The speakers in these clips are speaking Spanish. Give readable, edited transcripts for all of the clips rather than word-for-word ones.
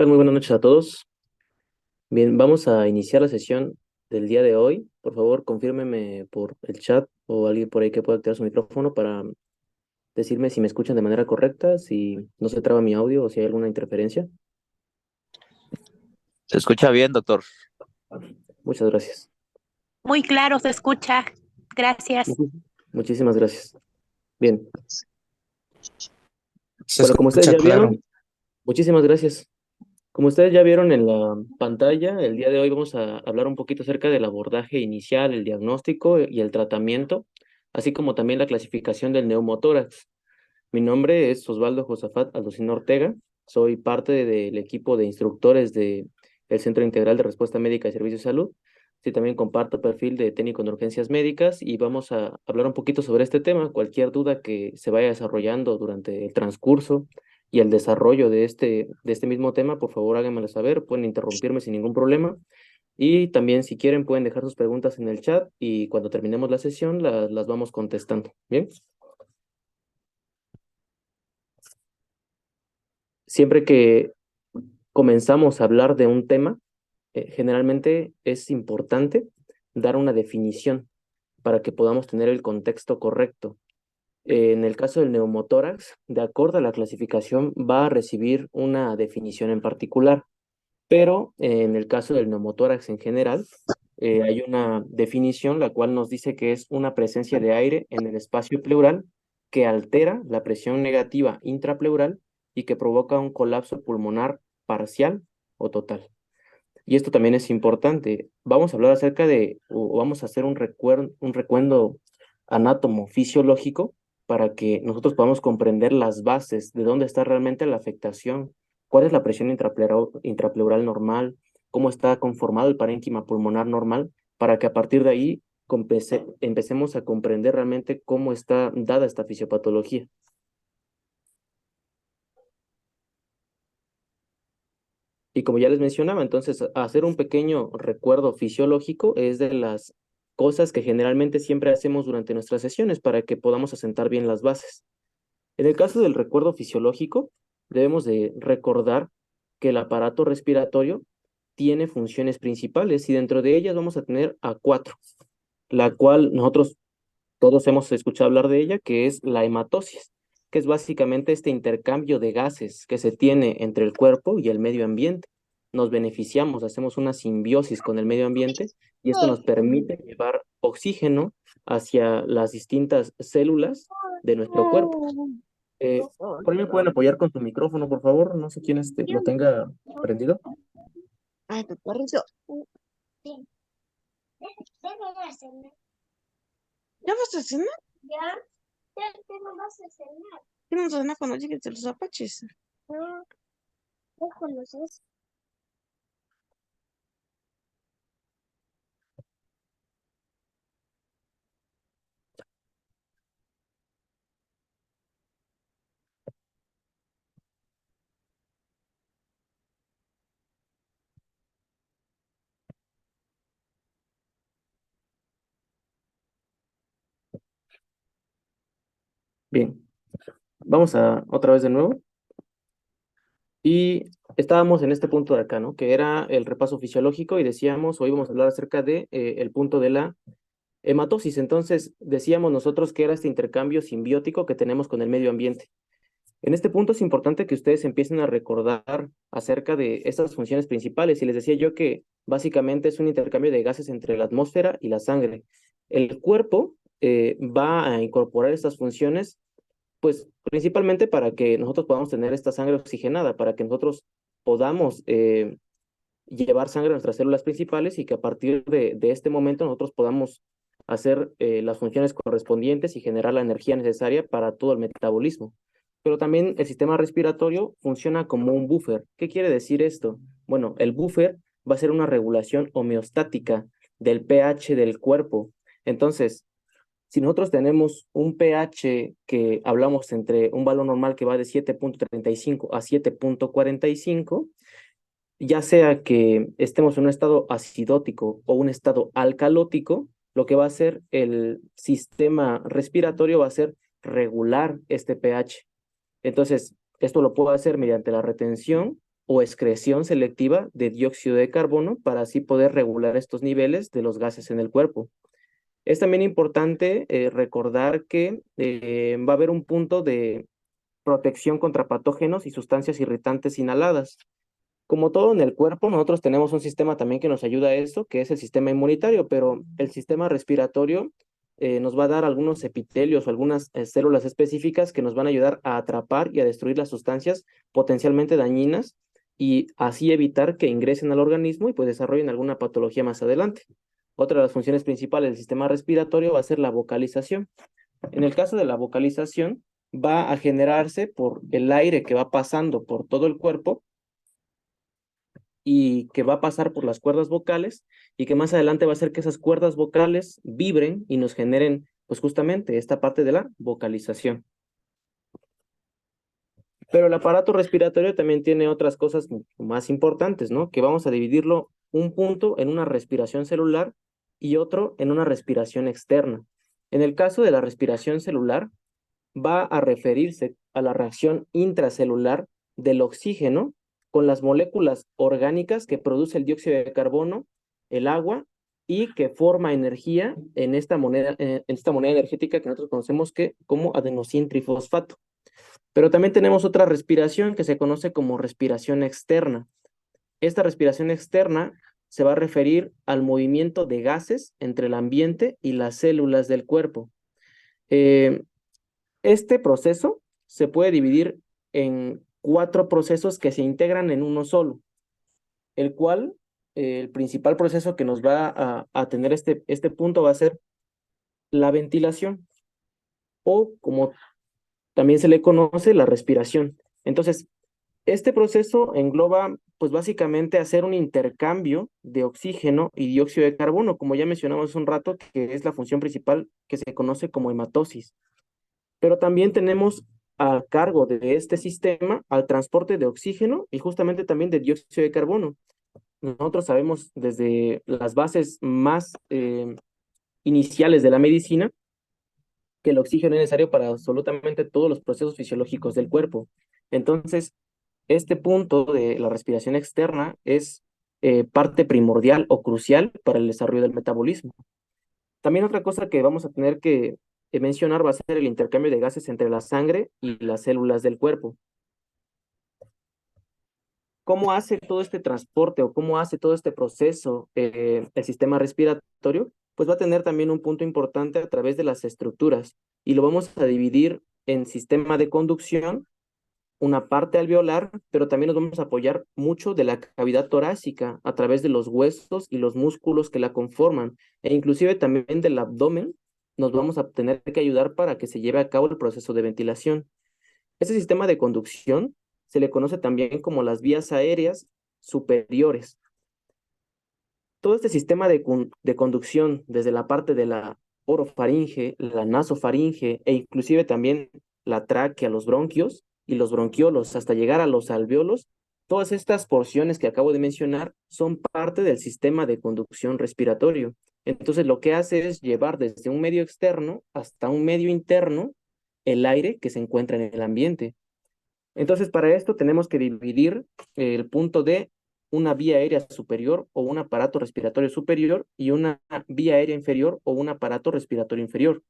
Muy buenas noches a todos. Bien, vamos a iniciar la sesión del día de hoy. Por favor, confírmeme por el chat o alguien por ahí que pueda activar su micrófono para decirme si me escuchan de manera correcta, si no se traba mi audio o si hay alguna interferencia. Se escucha bien, doctor. Muchas gracias. Muy claro, se escucha. Gracias. Muchísimas gracias. Bien, Se bueno, como ustedes escucha ya claro. vieron, muchísimas gracias. Como ustedes ya vieron en la pantalla, el día de hoy vamos a hablar un poquito acerca del abordaje inicial, el diagnóstico y el tratamiento, así como también la clasificación del neumotórax. Mi nombre es Osvaldo Josafat Aldocino Ortega. Soy parte del equipo de instructores del Centro Integral de Respuesta Médica y Servicios de Salud. Sí, también comparto perfil de técnico en urgencias médicas y vamos a hablar un poquito sobre este tema. Cualquier duda que se vaya desarrollando durante el transcurso y el desarrollo de este mismo tema, por favor háganmelo saber. Pueden interrumpirme sin ningún problema. Y también, si quieren, pueden dejar sus preguntas en el chat y cuando terminemos la sesión las vamos contestando. ¿Bien? Siempre que comenzamos a hablar de un tema, generalmente es importante dar una definición para que podamos tener el contexto correcto. En el caso del neumotórax, de acuerdo a la clasificación, va a recibir una definición en particular, pero en el caso del neumotórax en general, hay una definición la cual nos dice que es una presencia de aire en el espacio pleural que altera la presión negativa intrapleural y que provoca un colapso pulmonar parcial o total. Y esto también es importante. Vamos a hablar acerca de, o vamos a hacer un recuento anátomo fisiológico para que nosotros podamos comprender las bases de dónde está realmente la afectación, cuál es la presión intrapleural normal, cómo está conformado el parénquima pulmonar normal, para que a partir de ahí empecemos a comprender realmente cómo está dada esta fisiopatología. Y como ya les mencionaba, entonces hacer un pequeño recuerdo fisiológico es de las cosas que generalmente siempre hacemos durante nuestras sesiones para que podamos asentar bien las bases. En el caso del recuerdo fisiológico, debemos de recordar que el aparato respiratorio tiene funciones principales y dentro de ellas vamos a tener a cuatro, la cual nosotros todos hemos escuchado hablar de ella, que es la hematosis, que es básicamente este intercambio de gases que se tiene entre el cuerpo y el medio ambiente. Nos beneficiamos, hacemos una simbiosis con el medio ambiente y esto nos permite llevar oxígeno hacia las distintas células de nuestro cuerpo. ¿Por ahí me pueden apoyar con tu micrófono, por favor? No sé quién lo tenga prendido. Ay, tu perrito. ¿Ya vas a cenar? ¿Qué no vas a cenar? ¿Qué no vas a cenar cuando lleguen los apaches? No, no conoces. Bien, vamos a otra vez de nuevo. Y estábamos en este punto de acá, ¿no? Que era el repaso fisiológico y decíamos, hoy vamos a hablar acerca de el punto de la hematosis. Entonces, decíamos nosotros que era este intercambio simbiótico que tenemos con el medio ambiente. En este punto es importante que ustedes empiecen a recordar acerca de estas funciones principales. Y les decía yo que básicamente es un intercambio de gases entre la atmósfera y la sangre. El cuerpo va a incorporar estas funciones pues principalmente para que nosotros podamos tener esta sangre oxigenada, para que nosotros podamos llevar sangre a nuestras células principales y que a partir de este momento nosotros podamos hacer las funciones correspondientes y generar la energía necesaria para todo el metabolismo. Pero también el sistema respiratorio funciona como un buffer. ¿Qué quiere decir esto? Bueno, el buffer va a ser una regulación homeostática del pH del cuerpo. Entonces, si nosotros tenemos un pH que hablamos entre un valor normal que va de 7.35 a 7.45, ya sea que estemos en un estado acidótico o un estado alcalótico, lo que va a hacer el sistema respiratorio va a ser regular este pH. Entonces, esto lo puedo hacer mediante la retención o excreción selectiva de dióxido de carbono para así poder regular estos niveles de los gases en el cuerpo. Es también importante recordar que va a haber un punto de protección contra patógenos y sustancias irritantes inhaladas. Como todo en el cuerpo, nosotros tenemos un sistema también que nos ayuda a eso, que es el sistema inmunitario, pero el sistema respiratorio nos va a dar algunos epitelios o algunas células específicas que nos van a ayudar a atrapar y a destruir las sustancias potencialmente dañinas y así evitar que ingresen al organismo y pues desarrollen alguna patología más adelante. Otra de las funciones principales del sistema respiratorio va a ser la vocalización. En el caso de la vocalización, va a generarse por el aire que va pasando por todo el cuerpo y que va a pasar por las cuerdas vocales y que más adelante va a hacer que esas cuerdas vocales vibren y nos generen, pues justamente esta parte de la vocalización. Pero el aparato respiratorio también tiene otras cosas más importantes, ¿no? Que vamos a dividirlo un punto en una respiración celular y otro en una respiración externa. En el caso de la respiración celular, va a referirse a la reacción intracelular del oxígeno con las moléculas orgánicas que produce el dióxido de carbono, el agua, y que forma energía en esta moneda energética que nosotros conocemos como adenosín trifosfato. Pero también tenemos otra respiración que se conoce como respiración externa. Esta respiración externa se va a referir al movimiento de gases entre el ambiente y las células del cuerpo. Este proceso se puede dividir en 4 procesos que se integran en uno solo, el cual el principal proceso que nos va a tener este punto va a ser la ventilación, o como también se le conoce, la respiración. Entonces, este proceso engloba, pues básicamente hacer un intercambio de oxígeno y dióxido de carbono, como ya mencionamos hace un rato, que es la función principal que se conoce como hematosis. Pero también tenemos a cargo de este sistema al transporte de oxígeno y justamente también de dióxido de carbono. Nosotros sabemos desde las bases más iniciales de la medicina que el oxígeno es necesario para absolutamente todos los procesos fisiológicos del cuerpo. Entonces, este punto de la respiración externa es parte primordial o crucial para el desarrollo del metabolismo. También otra cosa que vamos a tener que mencionar va a ser el intercambio de gases entre la sangre y las células del cuerpo. ¿Cómo hace todo este transporte o cómo hace todo este proceso el sistema respiratorio? Pues va a tener también un punto importante a través de las estructuras y lo vamos a dividir en sistema de conducción, una parte alveolar, pero también nos vamos a apoyar mucho de la cavidad torácica a través de los huesos y los músculos que la conforman, e inclusive también del abdomen nos vamos a tener que ayudar para que se lleve a cabo el proceso de ventilación. Este sistema de conducción se le conoce también como las vías aéreas superiores. Todo este sistema de conducción desde la parte de la orofaringe, la nasofaringe e inclusive también la tráquea, los bronquios y los bronquiolos hasta llegar a los alveolos, todas estas porciones que acabo de mencionar son parte del sistema de conducción respiratorio. Entonces lo que hace es llevar desde un medio externo hasta un medio interno el aire que se encuentra en el ambiente. Entonces para esto tenemos que dividir el punto de una vía aérea superior o un aparato respiratorio superior y una vía aérea inferior o un aparato respiratorio inferior.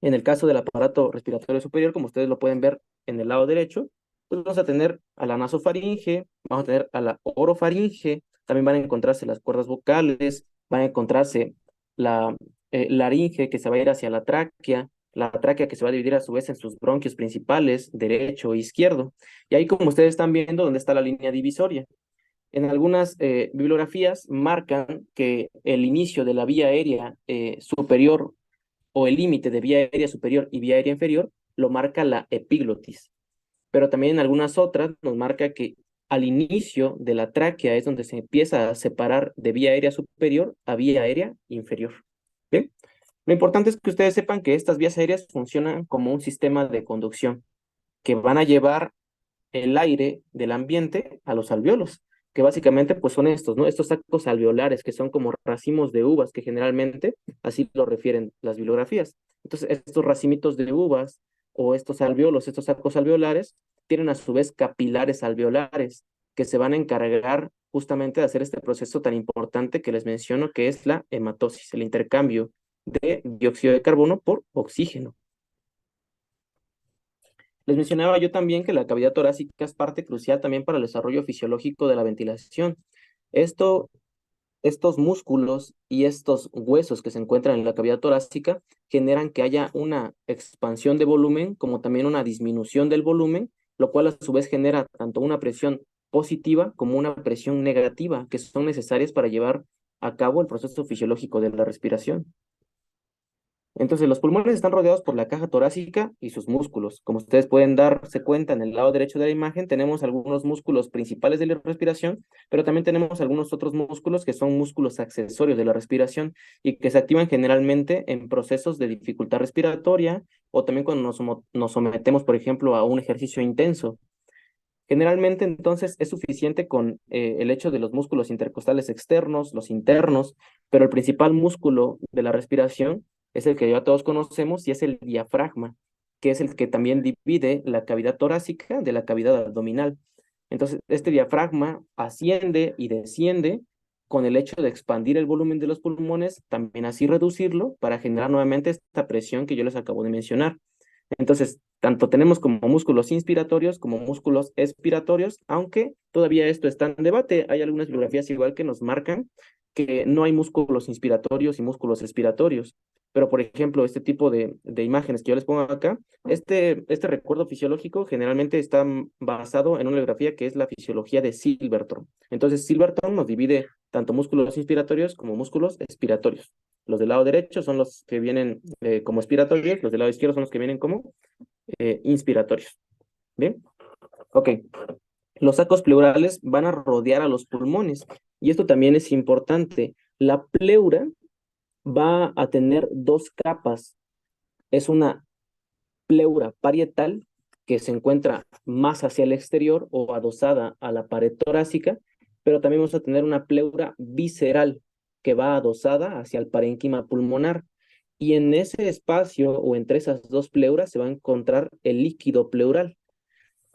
En el caso del aparato respiratorio superior, como ustedes lo pueden ver en el lado derecho, pues vamos a tener a la nasofaringe, vamos a tener a la orofaringe, también van a encontrarse las cuerdas vocales, van a encontrarse la laringe que se va a ir hacia la tráquea que se va a dividir a su vez en sus bronquios principales, derecho e izquierdo. Y ahí como ustedes están viendo dónde está la línea divisoria. En algunas bibliografías marcan que el inicio de la vía aérea superior o el límite de vía aérea superior y vía aérea inferior lo marca la epiglotis. Pero también en algunas otras nos marca que al inicio de la tráquea es donde se empieza a separar de vía aérea superior a vía aérea inferior. ¿Bien? Lo importante es que ustedes sepan que estas vías aéreas funcionan como un sistema de conducción que van a llevar el aire del ambiente a los alveolos, que básicamente pues son estos, ¿no? Estos sacos alveolares que son como racimos de uvas, que generalmente así lo refieren las bibliografías. Entonces, estos racimitos de uvas o estos alveolos, estos sacos alveolares, tienen a su vez capilares alveolares que se van a encargar justamente de hacer este proceso tan importante que les menciono, que es la hematosis, el intercambio de dióxido de carbono por oxígeno. Les mencionaba yo también que la cavidad torácica es parte crucial también para el desarrollo fisiológico de la ventilación. Estos músculos y estos huesos que se encuentran en la cavidad torácica generan que haya una expansión de volumen como también una disminución del volumen, lo cual a su vez genera tanto una presión positiva como una presión negativa, que son necesarias para llevar a cabo el proceso fisiológico de la respiración. Entonces, los pulmones están rodeados por la caja torácica y sus músculos. Como ustedes pueden darse cuenta en el lado derecho de la imagen, tenemos algunos músculos principales de la respiración, pero también tenemos algunos otros músculos que son músculos accesorios de la respiración y que se activan generalmente en procesos de dificultad respiratoria o también cuando nos sometemos, por ejemplo, a un ejercicio intenso. Generalmente, entonces, es suficiente con el hecho de los músculos intercostales externos, los internos, pero el principal músculo de la respiración es el que ya todos conocemos y es el diafragma, que es el que también divide la cavidad torácica de la cavidad abdominal. Entonces, este diafragma asciende y desciende con el hecho de expandir el volumen de los pulmones, también así reducirlo para generar nuevamente esta presión que yo les acabo de mencionar. Entonces, tanto tenemos como músculos inspiratorios como músculos expiratorios, aunque todavía esto está en debate. Hay algunas bibliografías igual que nos marcan que no hay músculos inspiratorios y músculos expiratorios. Pero, por ejemplo, este tipo de imágenes que yo les pongo acá, este recuerdo fisiológico generalmente está basado en una bibliografía que es la fisiología de Silverton. Entonces, Silverton nos divide tanto músculos inspiratorios como músculos expiratorios. Los del lado derecho son los que vienen como expiratorios, los del lado izquierdo son los que vienen como inspiratorios. ¿Bien? Ok. Los sacos pleurales van a rodear a los pulmones y esto también es importante. La pleura va a tener dos capas. Es una pleura parietal que se encuentra más hacia el exterior o adosada a la pared torácica, pero también vamos a tener una pleura visceral que va adosada hacia el parénquima pulmonar. Y en ese espacio o entre esas dos pleuras se va a encontrar el líquido pleural,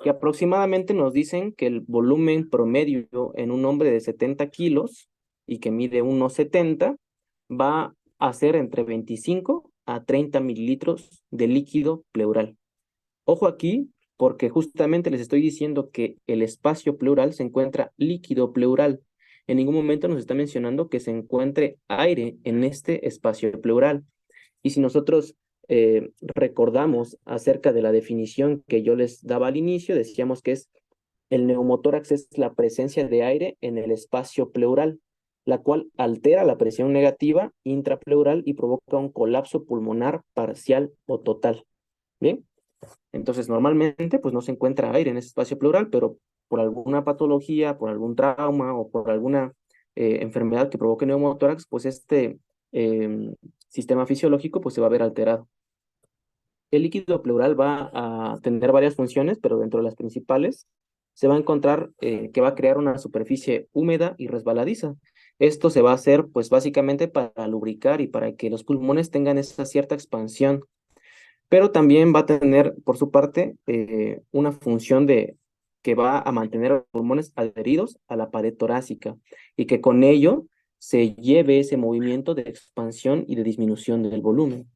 que aproximadamente nos dicen que el volumen promedio en un hombre de 70 kilos y que mide 1,70 va a ser entre 25 a 30 mililitros de líquido pleural. Ojo aquí, porque justamente les estoy diciendo que el espacio pleural se encuentra líquido pleural. En ningún momento nos está mencionando que se encuentre aire en este espacio pleural. Y si nosotros recordamos acerca de la definición que yo les daba al inicio, decíamos que el neumotórax es la presencia de aire en el espacio pleural, la cual altera la presión negativa intrapleural y provoca un colapso pulmonar parcial o total. ¿Bien? Entonces, normalmente, pues no se encuentra aire en ese espacio pleural, pero por alguna patología, por algún trauma o por alguna enfermedad que provoque neumotórax, pues este sistema fisiológico pues se va a ver alterado. El líquido pleural va a tener varias funciones, pero dentro de las principales se va a encontrar que va a crear una superficie húmeda y resbaladiza. Esto se va a hacer pues básicamente para lubricar y para que los pulmones tengan esa cierta expansión, pero también va a tener por su parte una función de que va a mantener a los pulmones adheridos a la pared torácica y que con ello se lleve ese movimiento de expansión y de disminución del volumen.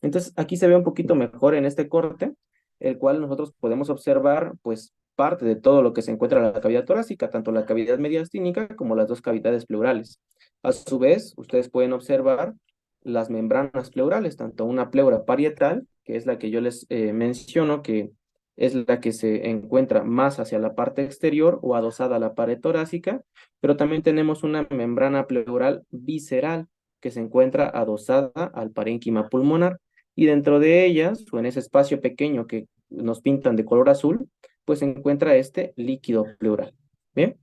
Entonces, aquí se ve un poquito mejor en este corte, el cual nosotros podemos observar, pues, parte de todo lo que se encuentra en la cavidad torácica, tanto la cavidad mediastínica como las dos cavidades pleurales. A su vez, ustedes pueden observar las membranas pleurales, tanto una pleura parietal, que es la que yo les menciono, que es la que se encuentra más hacia la parte exterior o adosada a la pared torácica, pero también tenemos una membrana pleural visceral, que se encuentra adosada al parénquima pulmonar. Y dentro de ellas, o en ese espacio pequeño que nos pintan de color azul, pues se encuentra este líquido pleural. ¿Bien?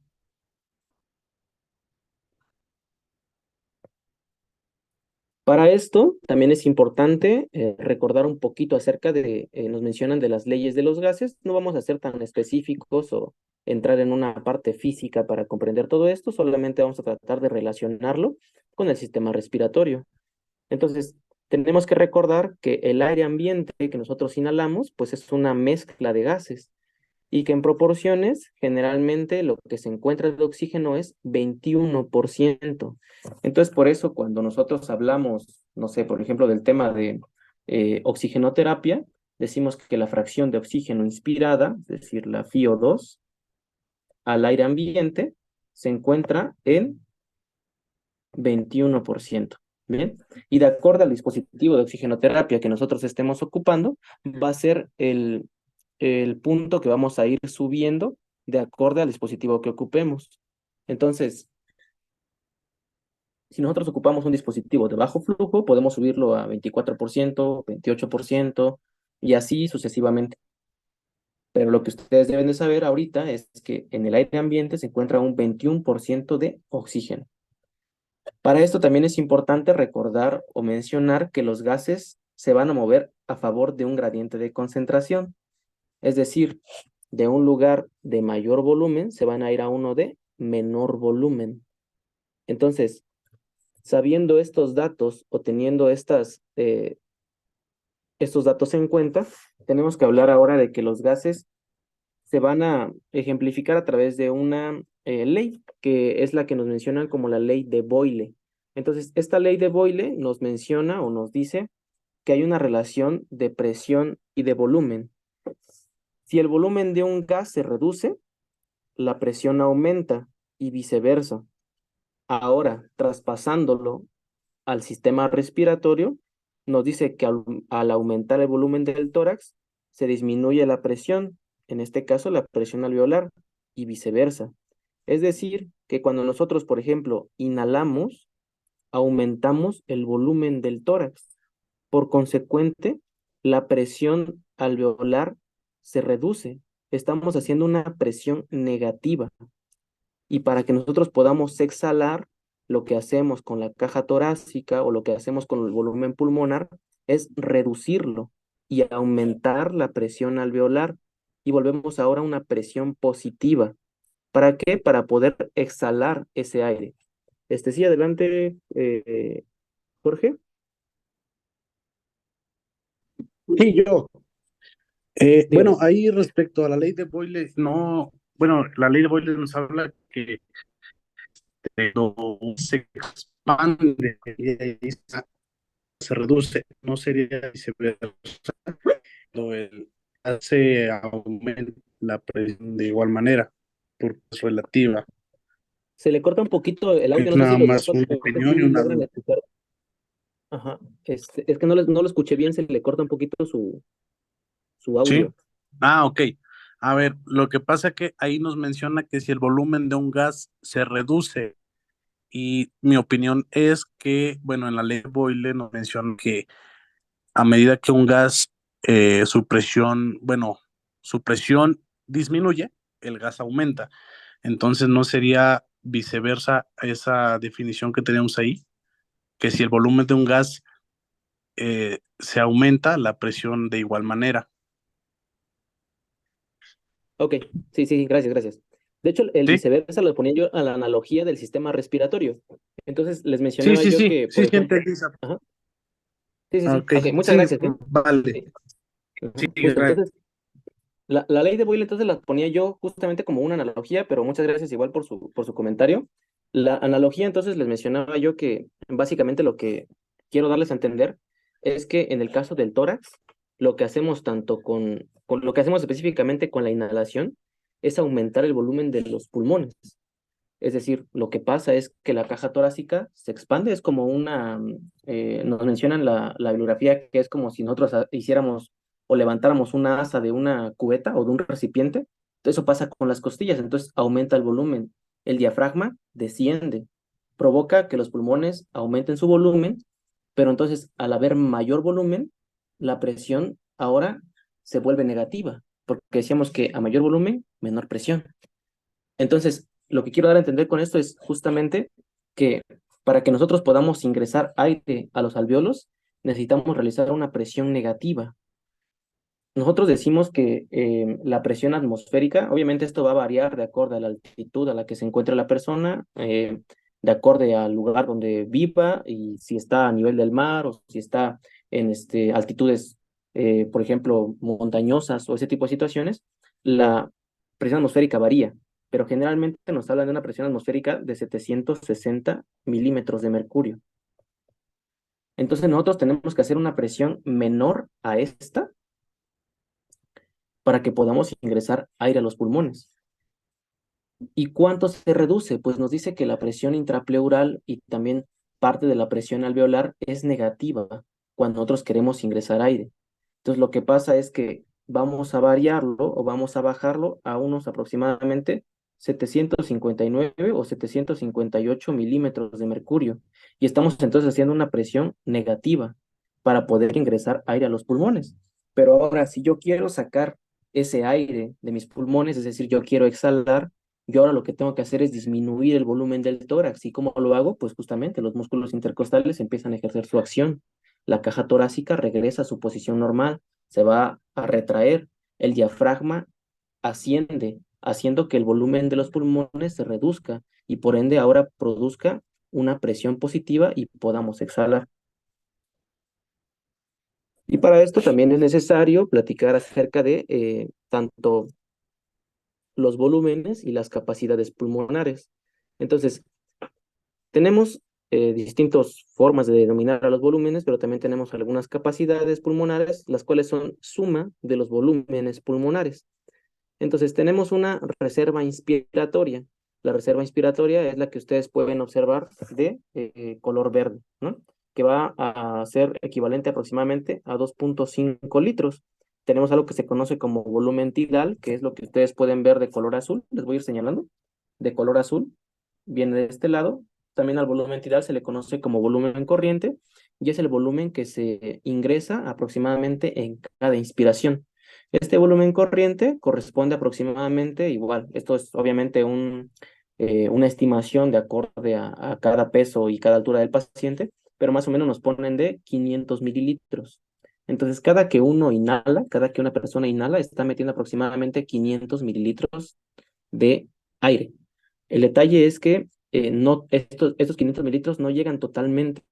Para esto, también es importante recordar un poquito acerca de, nos mencionan de las leyes de los gases. No vamos a ser tan específicos o entrar en una parte física para comprender todo esto, solamente vamos a tratar de relacionarlo con el sistema respiratorio. Entonces, tenemos que recordar que el aire ambiente que nosotros inhalamos, pues es una mezcla de gases y que en proporciones, generalmente lo que se encuentra de oxígeno es 21%. Entonces, por eso cuando nosotros hablamos, no sé, por ejemplo, del tema de oxigenoterapia, decimos que la fracción de oxígeno inspirada, es decir, la FiO2, al aire ambiente, se encuentra en 21%. Bien, y de acuerdo al dispositivo de oxigenoterapia que nosotros estemos ocupando, va a ser el punto que vamos a ir subiendo de acuerdo al dispositivo que ocupemos. Entonces, si nosotros ocupamos un dispositivo de bajo flujo, podemos subirlo a 24%, 28% y así sucesivamente. Pero lo que ustedes deben de saber ahorita es que en el aire ambiente se encuentra un 21% de oxígeno. Para esto también es importante recordar o mencionar que los gases se van a mover a favor de un gradiente de concentración. Es decir, de un lugar de mayor volumen se van a ir a uno de menor volumen. Entonces, sabiendo estos datos o teniendo estos datos en cuenta, tenemos que hablar ahora de que los gases se van a ejemplificar a través de una ley, que es la que nos mencionan como la ley de Boyle. Entonces, esta ley de Boyle nos menciona o nos dice que hay una relación de presión y de volumen. Si el volumen de un gas se reduce, la presión aumenta y viceversa. Ahora, traspasándolo al sistema respiratorio, nos dice que al aumentar el volumen del tórax, se disminuye la presión, en este caso la presión alveolar, y viceversa. Es decir, que cuando nosotros, por ejemplo, inhalamos, aumentamos el volumen del tórax. Por consecuente, la presión alveolar se reduce. Estamos haciendo una presión negativa. Y para que nosotros podamos exhalar, lo que hacemos con la caja torácica o lo que hacemos con el volumen pulmonar es reducirlo y aumentar la presión alveolar. Y volvemos ahora a una presión positiva. ¿Para qué? Para poder exhalar ese aire. Sí, adelante, Jorge. Sí, yo. Dígame. Bueno, ahí respecto a la ley de Boyle, no, bueno, la ley de Boyle nos habla que cuando se expande y se reduce, no sería viceversa, cuando el se aumenta la presión de igual manera, porque es relativa. Se le corta un poquito el audio, Es no sé si nada los más demás una oyentes opinión sí y una logran duda. escuchar. Ajá. Es que no lo escuché bien, se le corta un poquito su ¿Sí? audio. Ok. A ver, lo que pasa que ahí nos menciona que si el volumen de un gas se reduce, y mi opinión es que, bueno, en la ley de Boyle nos menciona que a medida que un gas, su presión disminuye, el gas aumenta. Entonces no sería viceversa esa definición que tenemos ahí, que si el volumen de un gas se aumenta, la presión de igual manera. Ok, sí, sí, gracias, gracias. De hecho, el ¿Sí? viceversa lo ponía yo a la analogía del sistema respiratorio. Entonces, les Sí, mencionaba sí, yo sí, que, por sí, sí, ejemplo, entendí esa. ajá, sí, sí, sí, Ok, ok, muchas sí, gracias, ¿eh? vale. Sí, Sí, ajá, justo, gracias. entonces, la ley de Boyle entonces la ponía yo justamente como una analogía, pero muchas gracias igual por su comentario. La analogía entonces les mencionaba yo que básicamente lo que quiero darles a entender es que en el caso del tórax, lo que hacemos tanto con lo que hacemos específicamente con la inhalación es aumentar el volumen de los pulmones. Es decir, lo que pasa es que la caja torácica se expande, es como nos mencionan la bibliografía que es como si nosotros hiciéramos o levantáramos una asa de una cubeta o de un recipiente. Eso pasa con las costillas, entonces aumenta el volumen. El diafragma desciende, provoca que los pulmones aumenten su volumen, pero entonces al haber mayor volumen, la presión ahora se vuelve negativa, porque decíamos que a mayor volumen, menor presión. Entonces, lo que quiero dar a entender con esto es justamente que para que nosotros podamos ingresar aire a los alvéolos, necesitamos realizar una presión negativa. Nosotros decimos que la presión atmosférica, obviamente esto va a variar de acuerdo a la altitud a la que se encuentre la persona. de acorde al lugar donde viva y si está a nivel del mar o si está en altitudes, por ejemplo, montañosas o ese tipo de situaciones, la presión atmosférica varía, pero generalmente nos hablan de una presión atmosférica de 760 milímetros de mercurio. Entonces nosotros tenemos que hacer una presión menor a esta para que podamos ingresar aire a los pulmones. ¿Y cuánto se reduce? Pues nos dice que la presión intrapleural y también parte de la presión alveolar es negativa cuando nosotros queremos ingresar aire. Entonces lo que pasa es que vamos a variarlo o vamos a bajarlo a unos aproximadamente 759 o 758 milímetros de mercurio. Y estamos entonces haciendo una presión negativa para poder ingresar aire a los pulmones. Pero ahora, si yo quiero sacar ese aire de mis pulmones, es decir, yo quiero exhalar, yo ahora lo que tengo que hacer es disminuir el volumen del tórax. ¿Y cómo lo hago? Pues justamente los músculos intercostales empiezan a ejercer su acción. La caja torácica regresa a su posición normal, se va a retraer, el diafragma asciende, haciendo que el volumen de los pulmones se reduzca y por ende ahora produzca una presión positiva y podamos exhalar. Y para esto también es necesario platicar acerca de tanto los volúmenes y las capacidades pulmonares. Entonces, tenemos distintas formas de denominar a los volúmenes, pero también tenemos algunas capacidades pulmonares, las cuales son suma de los volúmenes pulmonares. Entonces, tenemos una reserva inspiratoria. La reserva inspiratoria es la que ustedes pueden observar de color verde, ¿no? Que va a ser equivalente aproximadamente a 2.5 litros. Tenemos algo que se conoce como volumen tidal, que es lo que ustedes pueden ver de color azul. Les voy a ir señalando. De color azul. Viene de este lado. También al volumen tidal se le conoce como volumen corriente y es el volumen que se ingresa aproximadamente en cada inspiración. Este volumen corriente corresponde aproximadamente igual. Esto es obviamente una estimación de acorde a cada peso y cada altura del paciente, pero más o menos nos ponen de 500 mililitros. Entonces, cada que uno inhala, cada que una persona inhala, está metiendo aproximadamente 500 mililitros de aire. El detalle es que estos 500 mililitros no llegan totalmente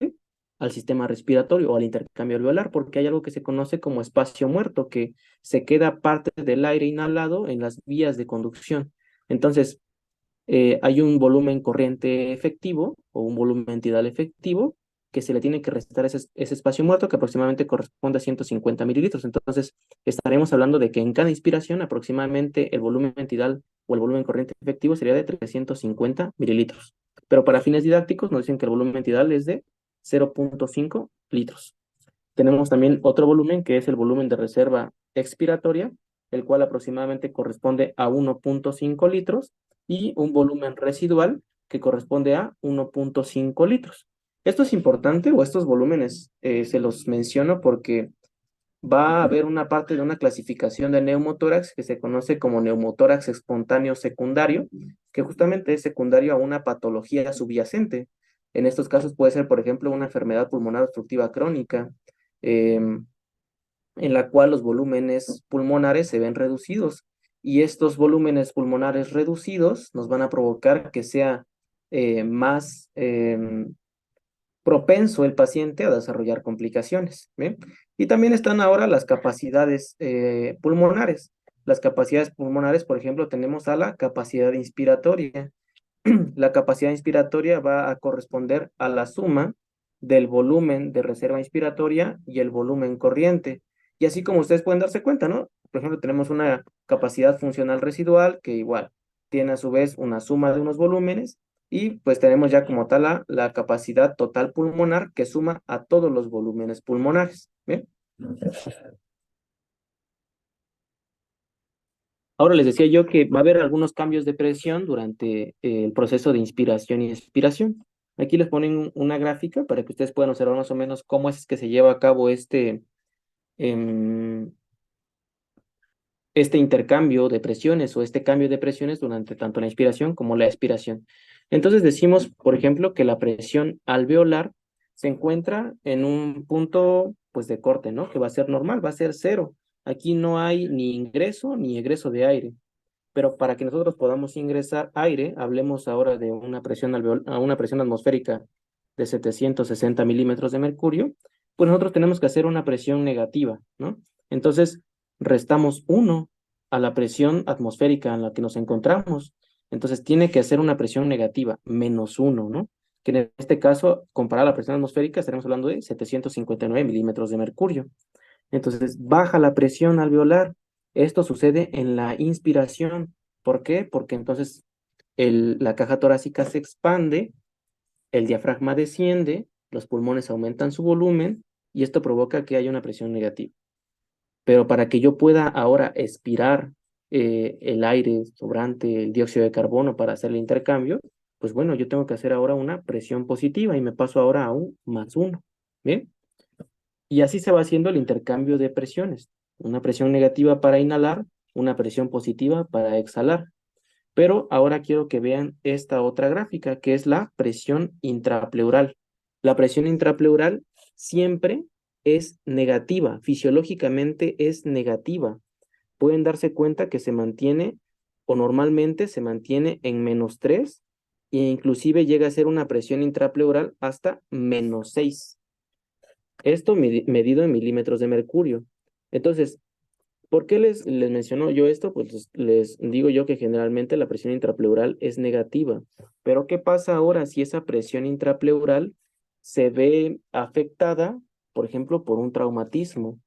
al sistema respiratorio o al intercambio alveolar, porque hay algo que se conoce como espacio muerto, que se queda parte del aire inhalado en las vías de conducción. Entonces, hay un volumen corriente efectivo o un volumen tidal efectivo que se le tiene que restar ese espacio muerto que aproximadamente corresponde a 150 mililitros. Entonces, estaremos hablando de que en cada inspiración aproximadamente el volumen tidal o el volumen corriente efectivo sería de 350 mililitros. Pero para fines didácticos nos dicen que el volumen tidal es de 0.5 litros. Tenemos también otro volumen que es el volumen de reserva expiratoria, el cual aproximadamente corresponde a 1.5 litros y un volumen residual que corresponde a 1.5 litros. Esto es importante o estos volúmenes se los menciono porque va a haber una parte de una clasificación de neumotórax que se conoce como neumotórax espontáneo secundario, que justamente es secundario a una patología subyacente. En estos casos puede ser, por ejemplo, una enfermedad pulmonar obstructiva crónica, en la cual los volúmenes pulmonares se ven reducidos. Y estos volúmenes pulmonares reducidos nos van a provocar que sea más propenso el paciente a desarrollar complicaciones. ¿Bien? Y también están ahora las capacidades pulmonares. Las capacidades pulmonares, por ejemplo, tenemos a la capacidad inspiratoria. La capacidad inspiratoria va a corresponder a la suma del volumen de reserva inspiratoria y el volumen corriente. Y así como ustedes pueden darse cuenta, ¿no? Por ejemplo, tenemos una capacidad funcional residual que igual tiene a su vez una suma de unos volúmenes y pues tenemos ya como tal la capacidad total pulmonar que suma a todos los volúmenes pulmonares. ¿Bien? Ahora les decía yo que va a haber algunos cambios de presión durante el proceso de inspiración y expiración. Aquí les ponen una gráfica para que ustedes puedan observar más o menos cómo es que se lleva a cabo em, este intercambio de presiones o este cambio de presiones durante tanto la inspiración como la expiración. Entonces decimos, por ejemplo, que la presión alveolar se encuentra en un punto pues de corte, ¿no? Que va a ser normal, va a ser cero. Aquí no hay ni ingreso ni egreso de aire. Pero para que nosotros podamos ingresar aire, hablemos ahora de una presión a una presión atmosférica de 760 milímetros de mercurio, pues nosotros tenemos que hacer una presión negativa, ¿no? Entonces, restamos 1 a la presión atmosférica en la que nos encontramos. Entonces, tiene que hacer una presión negativa, -1, ¿no? Que en este caso, comparada a la presión atmosférica, estaremos hablando de 759 milímetros de mercurio. Entonces, baja la presión alveolar. Esto sucede en la inspiración. ¿Por qué? Porque entonces la caja torácica se expande, el diafragma desciende, los pulmones aumentan su volumen y esto provoca que haya una presión negativa. Pero para que yo pueda ahora expirar el aire sobrante, el dióxido de carbono para hacer el intercambio, pues bueno, yo tengo que hacer ahora una presión positiva y me paso ahora a un +1. ¿Bien? Y así se va haciendo el intercambio de presiones. Una presión negativa para inhalar, una presión positiva para exhalar. Pero ahora quiero que vean esta otra gráfica, que es la presión intrapleural. La presión intrapleural siempre es negativa, fisiológicamente es negativa. Pueden darse cuenta que se mantiene, o normalmente se mantiene en -3, e inclusive llega a ser una presión intrapleural hasta -6. Esto medido en milímetros de mercurio. Entonces, ¿por qué les menciono yo esto? Pues les digo yo que generalmente la presión intrapleural es negativa. Pero ¿qué pasa ahora si esa presión intrapleural se ve afectada, por ejemplo, por un traumatismo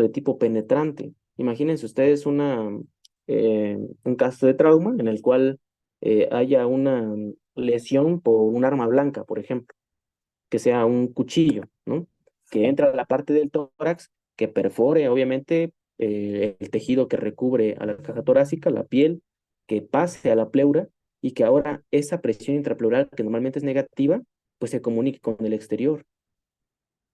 de tipo penetrante? Imagínense ustedes un caso de trauma en el cual haya una lesión por un arma blanca, por ejemplo, que sea un cuchillo, ¿no? Que entra a la parte del tórax, que perfore, obviamente, el tejido que recubre a la caja torácica, la piel, que pase a la pleura y que ahora esa presión intrapleural, que normalmente es negativa, pues se comunique con el exterior.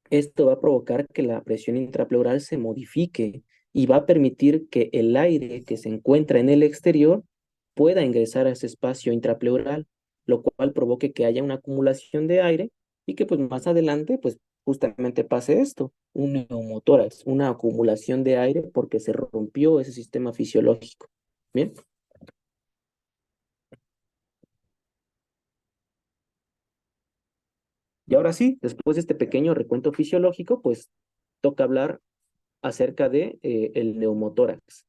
Esto va a provocar que la presión intrapleural se modifique y va a permitir que el aire que se encuentra en el exterior pueda ingresar a ese espacio intrapleural, lo cual provoque que haya una acumulación de aire y que pues más adelante pues justamente pase esto, un neumotórax, una acumulación de aire porque se rompió ese sistema fisiológico. Bien. Y ahora sí, después de este pequeño recuento fisiológico, pues toca hablar acerca de el neumotórax.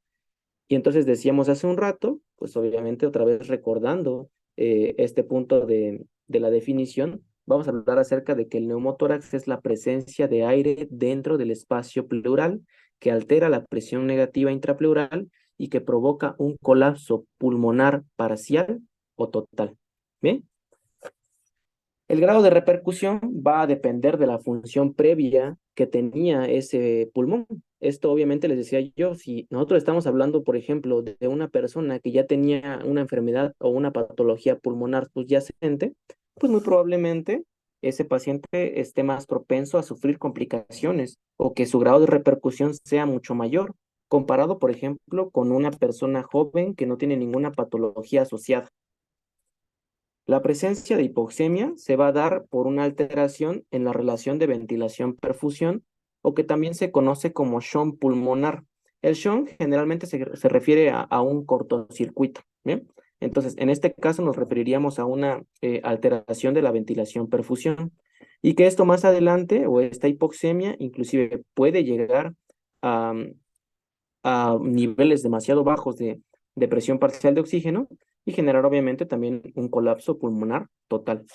Y entonces decíamos hace un rato, pues obviamente otra vez recordando este punto de la definición, vamos a hablar acerca de que el neumotórax es la presencia de aire dentro del espacio pleural que altera la presión negativa intrapleural y que provoca un colapso pulmonar parcial o total. ¿Bien? El grado de repercusión va a depender de la función previa que tenía ese pulmón. Esto obviamente les decía yo, si nosotros estamos hablando, por ejemplo, de una persona que ya tenía una enfermedad o una patología pulmonar subyacente, pues muy probablemente ese paciente esté más propenso a sufrir complicaciones o que su grado de repercusión sea mucho mayor, comparado, por ejemplo, con una persona joven que no tiene ninguna patología asociada. La presencia de hipoxemia se va a dar por una alteración en la relación de ventilación-perfusión o que también se conoce como shock pulmonar. El shock generalmente se refiere a un cortocircuito, ¿bien? Entonces, en este caso nos referiríamos a una alteración de la ventilación-perfusión y que esto más adelante o esta hipoxemia inclusive puede llegar a, a niveles demasiado bajos de presión parcial de oxígeno y generar obviamente también un colapso pulmonar total.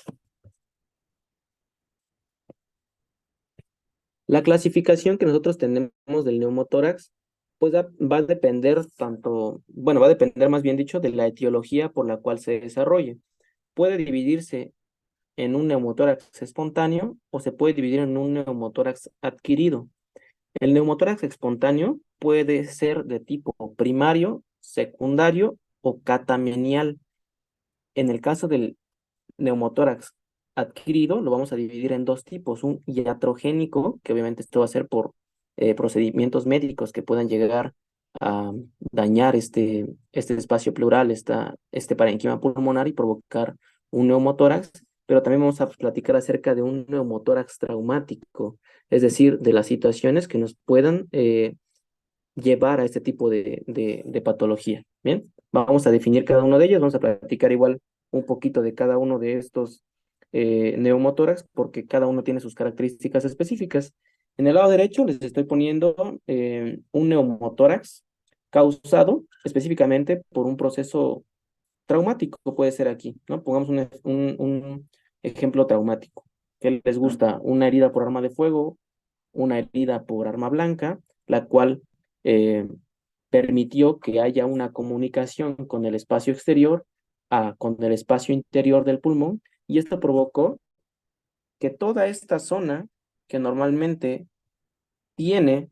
La clasificación que nosotros tenemos del neumotórax, pues va a depender va a depender más bien dicho de la etiología por la cual se desarrolle. Puede dividirse en un neumotórax espontáneo o se puede dividir en un neumotórax adquirido. El neumotórax espontáneo puede ser de tipo primario, secundario o catamenial. En el caso del neumotórax adquirido, lo vamos a dividir en dos tipos, un iatrogénico, que obviamente esto va a ser por procedimientos médicos que puedan llegar a dañar este espacio pleural, este parenquima pulmonar y provocar un neumotórax, pero también vamos a platicar acerca de un neumotórax traumático, es decir, de las situaciones que nos puedan llevar a este tipo de patología. Bien, vamos a definir cada uno de ellos, vamos a platicar igual un poquito de cada uno de estos neumotórax, porque cada uno tiene sus características específicas. En el lado derecho les estoy poniendo un neumotórax causado específicamente por un proceso traumático, puede ser aquí, ¿no? Pongamos un ejemplo traumático. ¿Qué les gusta? Una herida por arma de fuego, una herida por arma blanca, la cual eh, permitió que haya una comunicación con el espacio exterior con el espacio interior del pulmón, y esto provocó que toda esta zona que normalmente tiene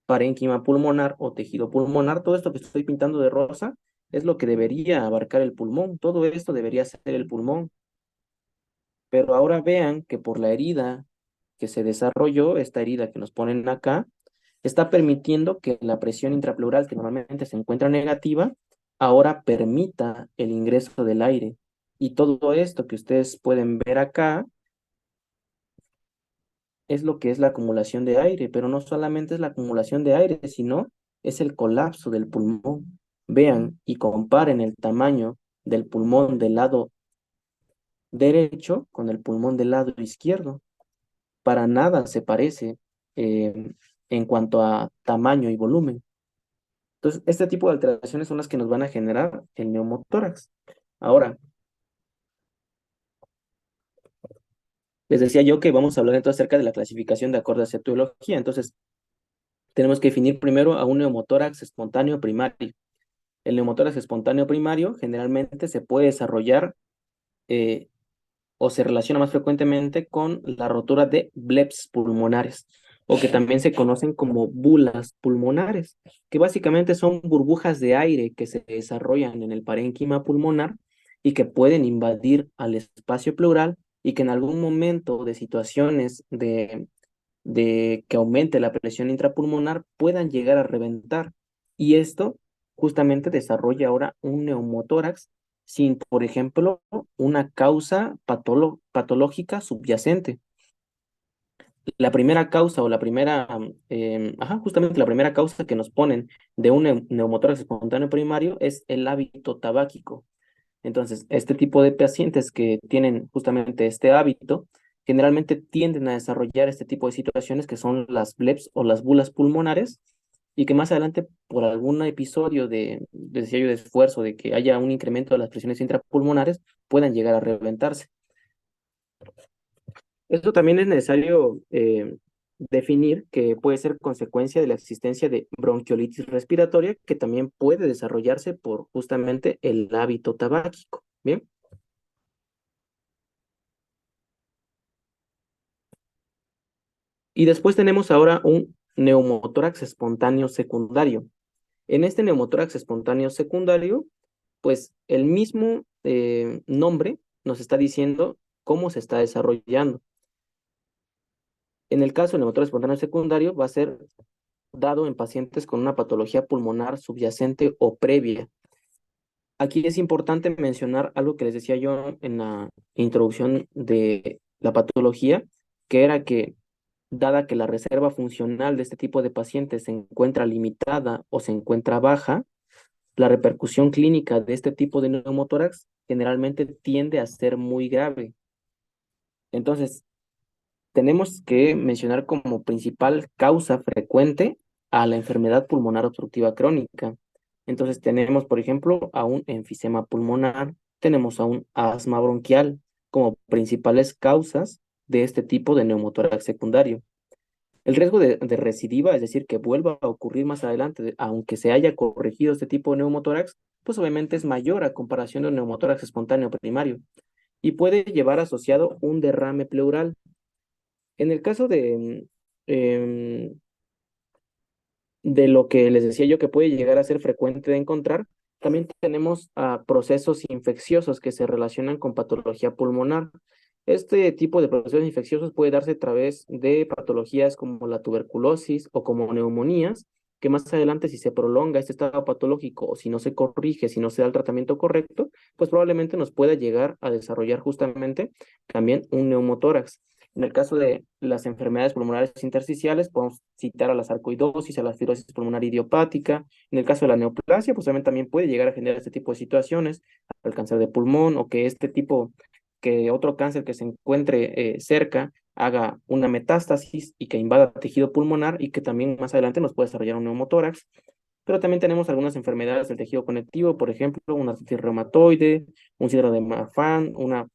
parénquima pulmonar o tejido pulmonar, todo esto que estoy pintando de rosa es lo que debería abarcar el pulmón, todo esto debería ser el pulmón, pero ahora vean que por la herida que se desarrolló, esta herida que nos ponen acá, está permitiendo que la presión intrapleural, que normalmente se encuentra negativa, ahora permita el ingreso del aire. Y todo esto que ustedes pueden ver acá es lo que es la acumulación de aire, pero no solamente es la acumulación de aire, sino es el colapso del pulmón. Vean y comparen el tamaño del pulmón del lado derecho con el pulmón del lado izquierdo. Para nada se parece en cuanto a tamaño y volumen. Entonces, este tipo de alteraciones son las que nos van a generar el neumotórax. Ahora, les decía yo que vamos a hablar entonces acerca de la clasificación de acuerdo a su etiología. Entonces, tenemos que definir primero a un neumotórax espontáneo primario. El neumotórax espontáneo primario generalmente se puede desarrollar o se relaciona más frecuentemente con la rotura de bleps pulmonares, o que también se conocen como bulas pulmonares, que básicamente son burbujas de aire que se desarrollan en el parénquima pulmonar y que pueden invadir al espacio pleural y que en algún momento de situaciones de que aumente la presión intrapulmonar puedan llegar a reventar. Y esto justamente desarrolla ahora un neumotórax sin, por ejemplo, una causa patológica subyacente. La primera causa o la primera, justamente la primera causa que nos ponen de un neumotórax espontáneo primario es el hábito tabáquico. Entonces, este tipo de pacientes que tienen justamente este hábito, generalmente tienden a desarrollar este tipo de situaciones que son las bleps o las bulas pulmonares, y que más adelante, por algún episodio decía yo, de esfuerzo, de que haya un incremento de las presiones intrapulmonares, puedan llegar a reventarse. Esto también es necesario definir que puede ser consecuencia de la existencia de bronquiolitis respiratoria, que también puede desarrollarse por justamente el hábito tabáquico. Bien. Y después tenemos ahora un neumotórax espontáneo secundario. En este neumotórax espontáneo secundario, pues el mismo nombre nos está diciendo cómo se está desarrollando. En el caso del neumotórax espontáneo secundario, va a ser dado en pacientes con una patología pulmonar subyacente o previa. Aquí es importante mencionar algo que les decía yo en la introducción de la patología, que era que dada que la reserva funcional de este tipo de pacientes se encuentra limitada o se encuentra baja, la repercusión clínica de este tipo de neumotórax generalmente tiende a ser muy grave. Entonces, tenemos que mencionar como principal causa frecuente a la enfermedad pulmonar obstructiva crónica. Entonces, tenemos, por ejemplo, a un enfisema pulmonar, tenemos a un asma bronquial como principales causas de este tipo de neumotórax secundario. El riesgo de recidiva, es decir, que vuelva a ocurrir más adelante, aunque se haya corregido este tipo de neumotórax, pues obviamente es mayor a comparación de un neumotórax espontáneo primario y puede llevar asociado un derrame pleural. En el caso de lo que les decía yo que puede llegar a ser frecuente de encontrar, también tenemos procesos infecciosos que se relacionan con patología pulmonar. Este tipo de procesos infecciosos puede darse a través de patologías como la tuberculosis o como neumonías, que más adelante, si se prolonga este estado patológico o si no se corrige, si no se da el tratamiento correcto, pues probablemente nos pueda llegar a desarrollar justamente también un neumotórax. En el caso de las enfermedades pulmonares intersticiales, podemos citar a la sarcoidosis, a la fibrosis pulmonar idiopática. En el caso de la neoplasia, pues también puede llegar a generar este tipo de situaciones, al cáncer de pulmón, o que otro cáncer que se encuentre cerca haga una metástasis y que invada tejido pulmonar y que también más adelante nos puede desarrollar un neumotórax. Pero también tenemos algunas enfermedades del tejido conectivo, por ejemplo, una artritis reumatoide, un síndrome de Marfan, una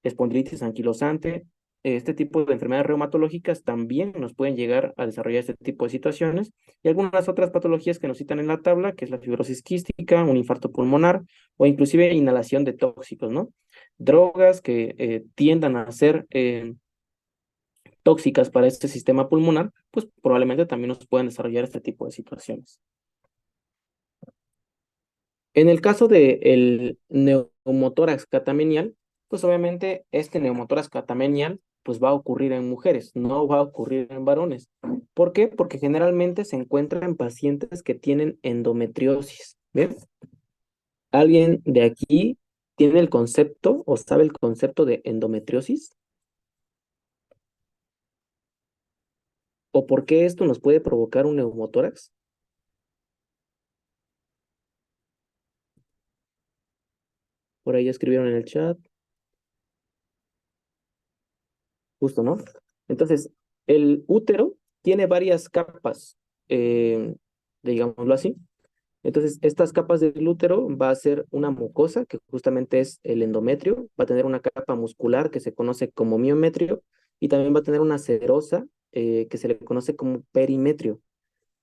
espondilitis anquilosante. Este tipo de enfermedades reumatológicas también nos pueden llegar a desarrollar este tipo de situaciones y algunas otras patologías que nos citan en la tabla, que es la fibrosis quística, un infarto pulmonar o inclusive inhalación de tóxicos, ¿no? Drogas que tiendan a ser tóxicas para este sistema pulmonar, pues probablemente también nos puedan desarrollar este tipo de situaciones. En el caso del neumotórax catamenial, pues obviamente este neumotórax catamenial pues va a ocurrir en mujeres, no va a ocurrir en varones. ¿Por qué? Porque generalmente se encuentra en pacientes que tienen endometriosis. ¿Ven? ¿Alguien de aquí tiene el concepto o sabe el concepto de endometriosis? ¿O por qué esto nos puede provocar un neumotórax? Por ahí ya escribieron en el chat. Justo, ¿no? Entonces, el útero tiene varias capas, eh, digámoslo así. Entonces, estas capas del útero va a ser una mucosa, que justamente es el endometrio, va a tener una capa muscular que se conoce como miometrio, y también va a tener una serosa, que se le conoce como perimetrio.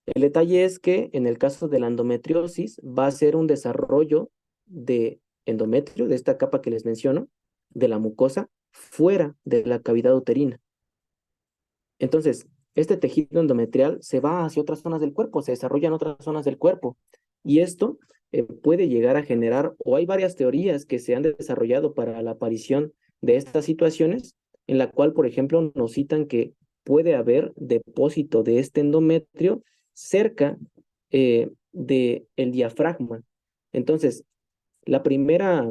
El detalle es que en el caso de la endometriosis va a ser un desarrollo de endometrio, de esta capa que les menciono, de la mucosa, fuera de la cavidad uterina. Entonces, este tejido endometrial se va hacia otras zonas del cuerpo, se desarrolla en otras zonas del cuerpo. Y esto puede llegar a generar, o hay varias teorías que se han desarrollado para la aparición de estas situaciones, en la cual, por ejemplo, nos citan que puede haber depósito de este endometrio cerca del diafragma. Entonces, la primera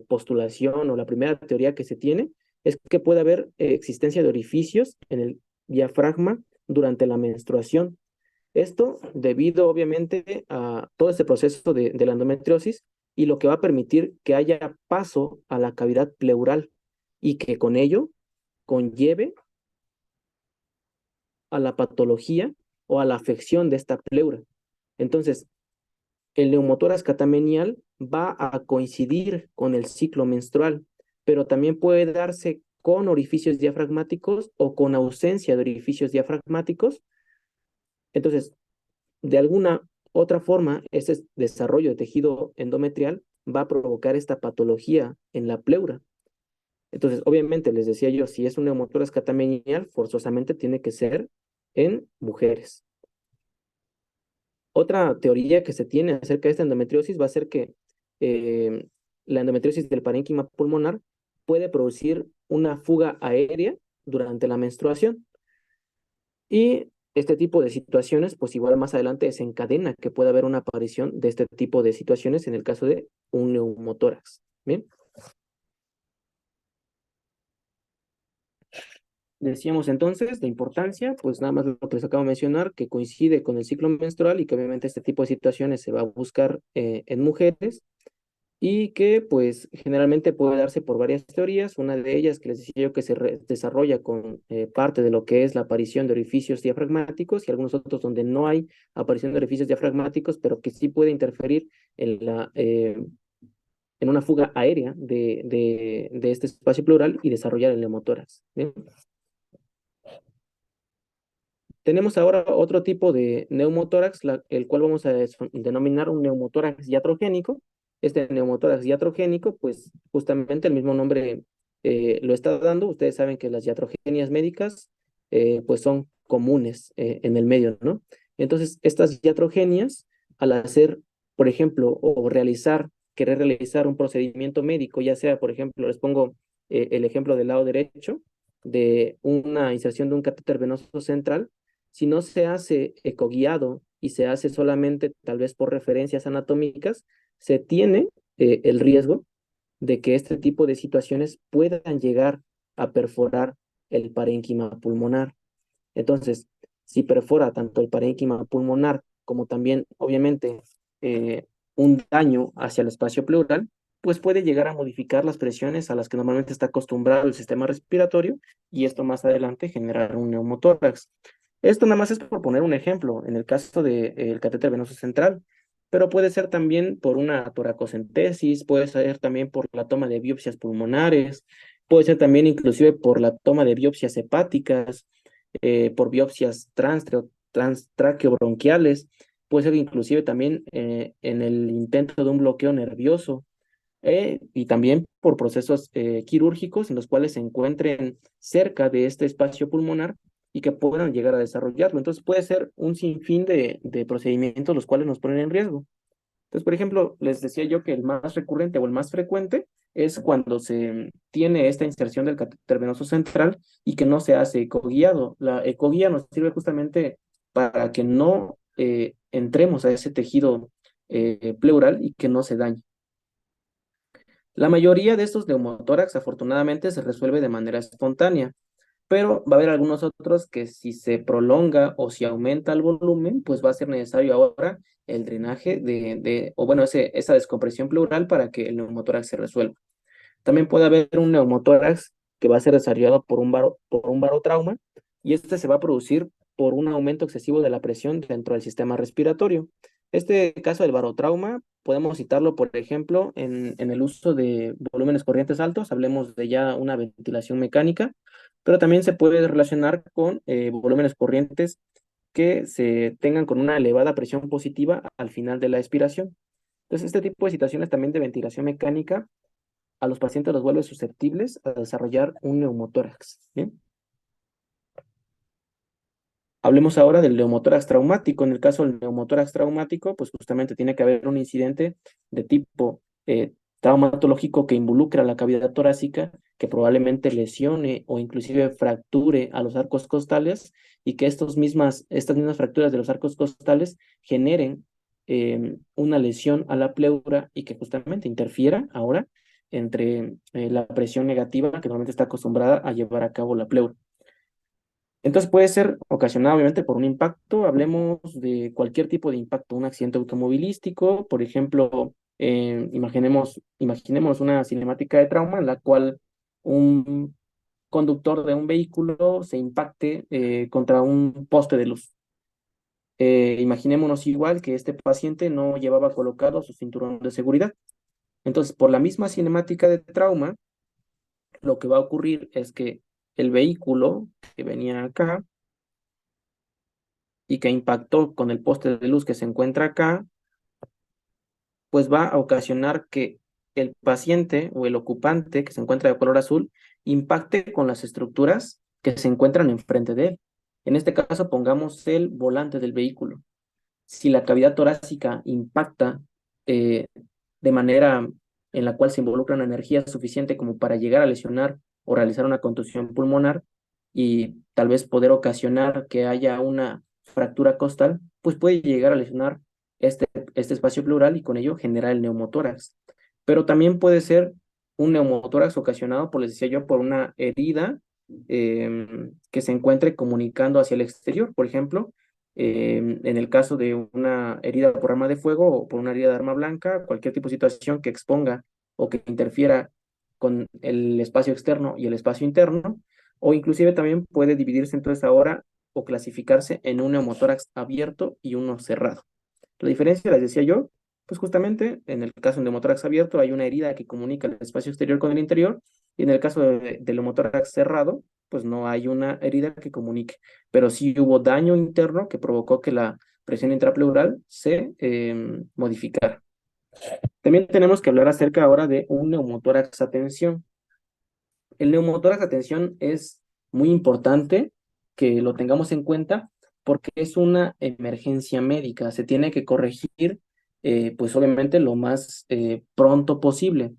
postulación o la primera teoría que se tiene es que puede haber existencia de orificios en el diafragma durante la menstruación. Esto debido obviamente a todo este proceso de la endometriosis y lo que va a permitir que haya paso a la cavidad pleural y que con ello conlleve a la patología o a la afección de esta pleura. Entonces, el neumotórax catamenial va a coincidir con el ciclo menstrual, pero también puede darse con orificios diafragmáticos o con ausencia de orificios diafragmáticos. Entonces, de alguna otra forma, ese desarrollo de tejido endometrial va a provocar esta patología en la pleura. Entonces, obviamente, les decía yo, si es un neumotórax catamenial, forzosamente tiene que ser en mujeres. Otra teoría que se tiene acerca de esta endometriosis va a ser que eh, la endometriosis del parénquima pulmonar puede producir una fuga aérea durante la menstruación. Y este tipo de situaciones, pues igual más adelante desencadena que pueda haber una aparición de este tipo de situaciones en el caso de un neumotórax. Bien. Decíamos entonces de importancia, pues nada más lo que les acabo de mencionar, que coincide con el ciclo menstrual y que obviamente este tipo de situaciones se va a buscar en mujeres y que pues generalmente puede darse por varias teorías. Una de ellas que les decía yo que se desarrolla con parte de lo que es la aparición de orificios diafragmáticos y algunos otros donde no hay aparición de orificios diafragmáticos, pero que sí puede interferir en una fuga aérea de este espacio pleural y desarrollar el neumotórax. ¿Bien? Tenemos ahora otro tipo de neumotórax, el cual vamos a denominar un neumotórax iatrogénico. Este neumotórax iatrogénico, pues justamente el mismo nombre lo está dando. Ustedes saben que las iatrogenias médicas pues son comunes en el medio, ¿no? Entonces, estas iatrogenias, al hacer, por ejemplo, o querer realizar un procedimiento médico, ya sea, por ejemplo, les pongo el ejemplo del lado derecho, de una inserción de un catéter venoso central. Si no se hace ecoguiado y se hace solamente tal vez por referencias anatómicas, se tiene el riesgo de que este tipo de situaciones puedan llegar a perforar el parénquima pulmonar. Entonces, si perfora tanto el parénquima pulmonar como también, obviamente, un daño hacia el espacio pleural, pues puede llegar a modificar las presiones a las que normalmente está acostumbrado el sistema respiratorio y esto más adelante generar un neumotórax. Esto nada más es por poner un ejemplo en el caso del catéter venoso central, pero puede ser también por una toracocentesis, puede ser también por la toma de biopsias pulmonares, puede ser también inclusive por la toma de biopsias hepáticas, por biopsias transtraqueobronquiales, puede ser inclusive también en el intento de un bloqueo nervioso y también por procesos quirúrgicos en los cuales se encuentren cerca de este espacio pulmonar y que puedan llegar a desarrollarlo. Entonces puede ser un sinfín de procedimientos los cuales nos ponen en riesgo. Entonces, por ejemplo, les decía yo que el más recurrente o el más frecuente es cuando se tiene esta inserción del catéter venoso central y que no se hace ecoguiado. La ecoguía nos sirve justamente para que no entremos a ese tejido pleural y que no se dañe. La mayoría de estos neumotórax afortunadamente se resuelve de manera espontánea, pero va a haber algunos otros que si se prolonga o si aumenta el volumen, pues va a ser necesario ahora el drenaje o bueno, esa descompresión pleural para que el neumotórax se resuelva. También puede haber un neumotórax que va a ser desarrollado por un barotrauma y este se va a producir por un aumento excesivo de la presión dentro del sistema respiratorio. Este caso del barotrauma podemos citarlo, por ejemplo, en el uso de volúmenes corrientes altos, hablemos de ya una ventilación mecánica, pero también se puede relacionar con volúmenes corrientes que se tengan con una elevada presión positiva al final de la expiración. Entonces, este tipo de situaciones también de ventilación mecánica a los pacientes los vuelve susceptibles a desarrollar un neumotórax. ¿Bien? Hablemos ahora del neumotórax traumático. En el caso del neumotórax traumático, pues justamente tiene que haber un incidente de tipo traumatológico que involucra la cavidad torácica, que probablemente lesione o inclusive fracture a los arcos costales y que estas mismas fracturas de los arcos costales generen una lesión a la pleura y que justamente interfiera ahora entre la presión negativa que normalmente está acostumbrada a llevar a cabo la pleura. Entonces puede ser ocasionado obviamente por un impacto, hablemos de cualquier tipo de impacto, un accidente automovilístico, por ejemplo, imaginemos una cinemática de trauma en la cual un conductor de un vehículo se impacte contra un poste de luz. Imaginémonos igual que este paciente no llevaba colocado su cinturón de seguridad. Entonces, por la misma cinemática de trauma, lo que va a ocurrir es que el vehículo que venía acá y que impactó con el poste de luz que se encuentra acá, pues va a ocasionar que el paciente o el ocupante que se encuentra de color azul impacte con las estructuras que se encuentran enfrente de él. En este caso, pongamos el volante del vehículo. Si la cavidad torácica impacta de manera en la cual se involucra una energía suficiente como para llegar a lesionar o realizar una contusión pulmonar y tal vez poder ocasionar que haya una fractura costal, pues puede llegar a lesionar este espacio pleural y con ello generar el neumotórax. Pero también puede ser un neumotórax ocasionado, por les decía yo, por una herida que se encuentre comunicando hacia el exterior. Por ejemplo, en el caso de una herida por arma de fuego o por una herida de arma blanca, cualquier tipo de situación que exponga o que interfiera con el espacio externo y el espacio interno, o inclusive también puede dividirse entonces ahora o clasificarse en un neumotórax abierto y uno cerrado. La diferencia, les decía yo, pues justamente en el caso de un neumotórax abierto hay una herida que comunica el espacio exterior con el interior y en el caso del neumotórax cerrado, pues no hay una herida que comunique, pero sí hubo daño interno que provocó que la presión intrapleural se modificara. También tenemos que hablar acerca ahora de un neumotórax a tensión. El neumotórax a tensión es muy importante que lo tengamos en cuenta porque es una emergencia médica. Se tiene que corregir, pues obviamente lo más pronto posible.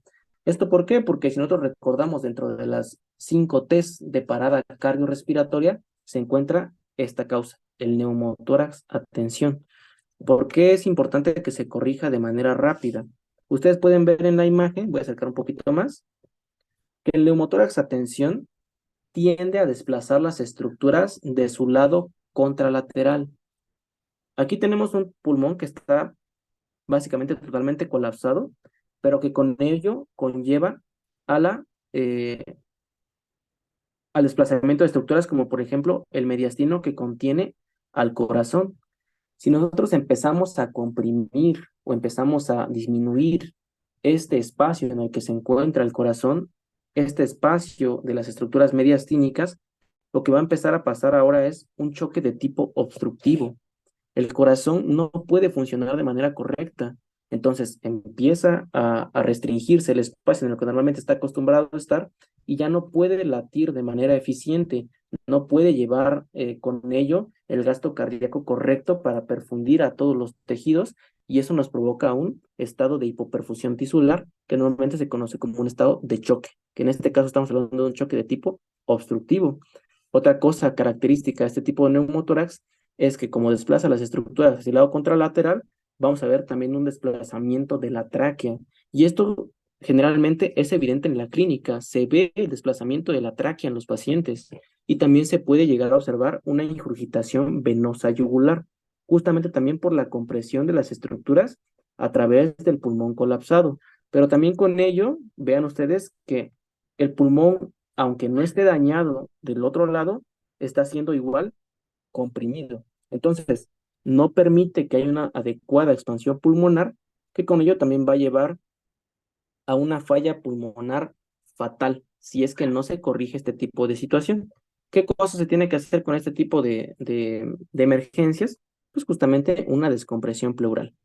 ¿Esto por qué? Porque si nosotros recordamos dentro de las 5 T's de parada cardiorrespiratoria, se encuentra esta causa, el neumotórax a tensión. ¿Por qué es importante que se corrija de manera rápida? Ustedes pueden ver en la imagen, voy a acercar un poquito más, que el neumotórax a tensión tiende a desplazar las estructuras de su lado contralateral. Aquí tenemos un pulmón que está básicamente totalmente colapsado, pero que con ello conlleva a eh, al desplazamiento de estructuras como por ejemplo el mediastino que contiene al corazón. Si nosotros empezamos a comprimir o empezamos a disminuir este espacio en el que se encuentra el corazón, este espacio de las estructuras mediastínicas, lo que va a empezar a pasar ahora es un choque de tipo obstructivo. El corazón no puede funcionar de manera correcta. Entonces empieza a restringirse el espacio en el que normalmente está acostumbrado a estar y ya no puede latir de manera eficiente, no puede llevar con ello el gasto cardíaco correcto para perfundir a todos los tejidos y eso nos provoca un estado de hipoperfusión tisular que normalmente se conoce como un estado de choque, que en este caso estamos hablando de un choque de tipo obstructivo. Otra cosa característica de este tipo de neumotórax es que como desplaza las estructuras hacia el lado contralateral, vamos a ver también un desplazamiento de la tráquea. Y esto generalmente es evidente en la clínica, se ve el desplazamiento de la tráquea en los pacientes y también se puede llegar a observar una ingurgitación venosa yugular, justamente también por la compresión de las estructuras a través del pulmón colapsado. Pero también con ello, vean ustedes que el pulmón, aunque no esté dañado del otro lado, está siendo igual comprimido. Entonces, no permite que haya una adecuada expansión pulmonar, que con ello también va a llevar a una falla pulmonar fatal, si es que no se corrige este tipo de situación. ¿Qué cosas se tiene que hacer con este tipo de emergencias? Pues justamente una descompresión pleural.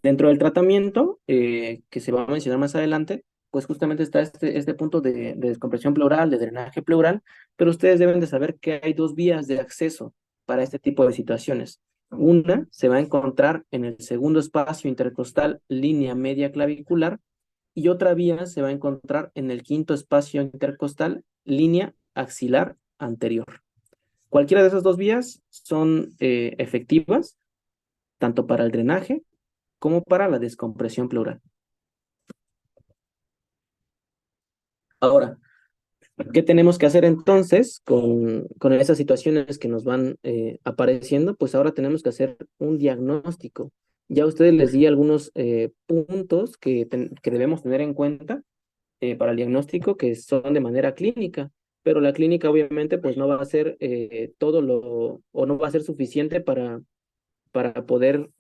Dentro del tratamiento, que se va a mencionar más adelante, pues justamente está este punto de descompresión pleural, de drenaje pleural, pero ustedes deben de saber que hay dos vías de acceso para este tipo de situaciones. Una se va a encontrar en el segundo espacio intercostal, línea media clavicular, y otra vía se va a encontrar en el quinto espacio intercostal, línea axilar anterior. Cualquiera de esas dos vías son efectivas, tanto para el drenaje como para la descompresión pleural. Ahora, ¿qué tenemos que hacer entonces con esas situaciones que nos van apareciendo? Pues ahora tenemos que hacer un diagnóstico. Ya a ustedes les di algunos puntos que debemos tener en cuenta para el diagnóstico que son de manera clínica, pero la clínica obviamente pues no va a ser o no va a ser suficiente para poder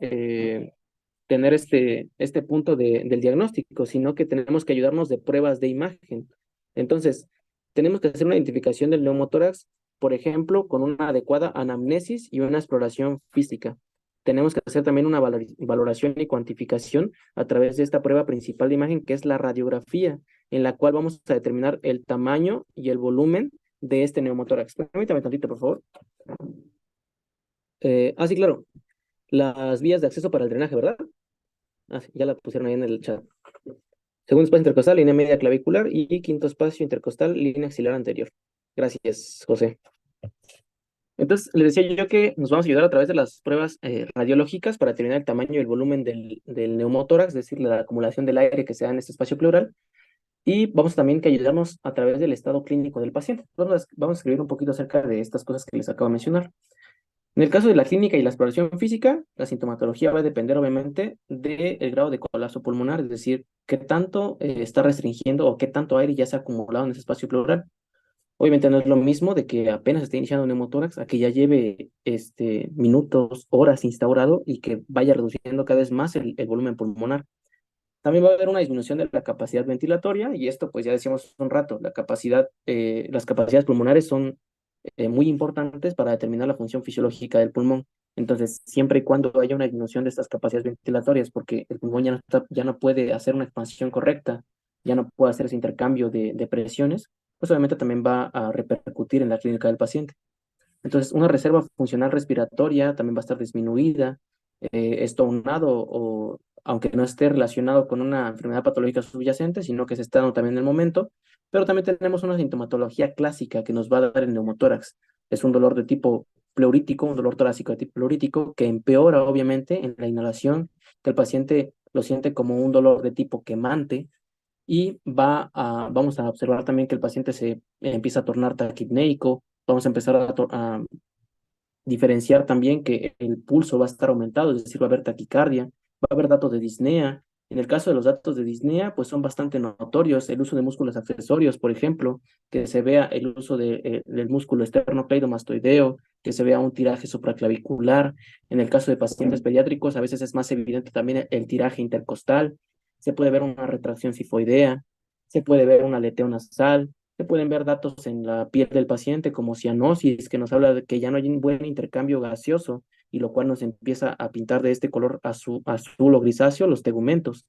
tener este punto del diagnóstico, sino que tenemos que ayudarnos de pruebas de imagen. Entonces, tenemos que hacer una identificación del neumotórax, por ejemplo, con una adecuada anamnesis y una exploración física. Tenemos que hacer también una valoración y cuantificación a través de esta prueba principal de imagen, que es la radiografía, en la cual vamos a determinar el tamaño y el volumen de este neumotórax. Permítame tantito, por favor. Sí, claro. Las vías de acceso para el drenaje, ¿verdad? Sí, ya la pusieron ahí en el chat. Segundo espacio intercostal, línea media clavicular y quinto espacio intercostal, línea axilar anterior. Gracias, José. Entonces, les decía yo que nos vamos a ayudar a través de las pruebas radiológicas para determinar el tamaño y el volumen del neumotórax, es decir, la acumulación del aire que se da en este espacio pleural. Y vamos también que ayudarnos a través del estado clínico del paciente. Vamos a escribir un poquito acerca de estas cosas que les acabo de mencionar. En el caso de la clínica y la exploración física, la sintomatología va a depender obviamente del grado de colapso pulmonar, es decir, qué tanto está restringiendo o qué tanto aire ya se ha acumulado en ese espacio pleural. Obviamente no es lo mismo de que apenas esté iniciando un neumotórax a que ya lleve minutos, horas instaurado y que vaya reduciendo cada vez más el volumen pulmonar. También va a haber una disminución de la capacidad ventilatoria y esto pues ya decíamos hace un rato, las capacidades pulmonares son muy importantes para determinar la función fisiológica del pulmón. Entonces, siempre y cuando haya una disminución de estas capacidades ventilatorias, porque el pulmón ya no puede hacer una expansión correcta, ya no puede hacer ese intercambio de presiones, pues obviamente también va a repercutir en la clínica del paciente. Entonces, una reserva funcional respiratoria también va a estar disminuida. Esto aunado o aunque no esté relacionado con una enfermedad patológica subyacente, sino que se está dando también en el momento, pero también tenemos una sintomatología clásica que nos va a dar el neumotórax. Es un dolor de tipo pleurítico, un dolor torácico de tipo pleurítico, que empeora obviamente en la inhalación, que el paciente lo siente como un dolor de tipo quemante, y vamos a observar también que el paciente se empieza a tornar taquipneico, vamos a empezar a diferenciar también que el pulso va a estar aumentado, es decir, va a haber taquicardia, va a haber datos de disnea. En el caso de los datos de disnea, pues son bastante notorios. El uso de músculos accesorios, por ejemplo, que se vea el uso del músculo esternocleidomastoideo, que se vea un tiraje supraclavicular. En el caso de pacientes pediátricos, a veces es más evidente también el tiraje intercostal. Se puede ver una retracción sifoidea, se puede ver un aleteo nasal, se pueden ver datos en la piel del paciente como cianosis, que nos habla de que ya no hay un buen intercambio gaseoso, y lo cual nos empieza a pintar de este color azul o grisáceo los tegumentos.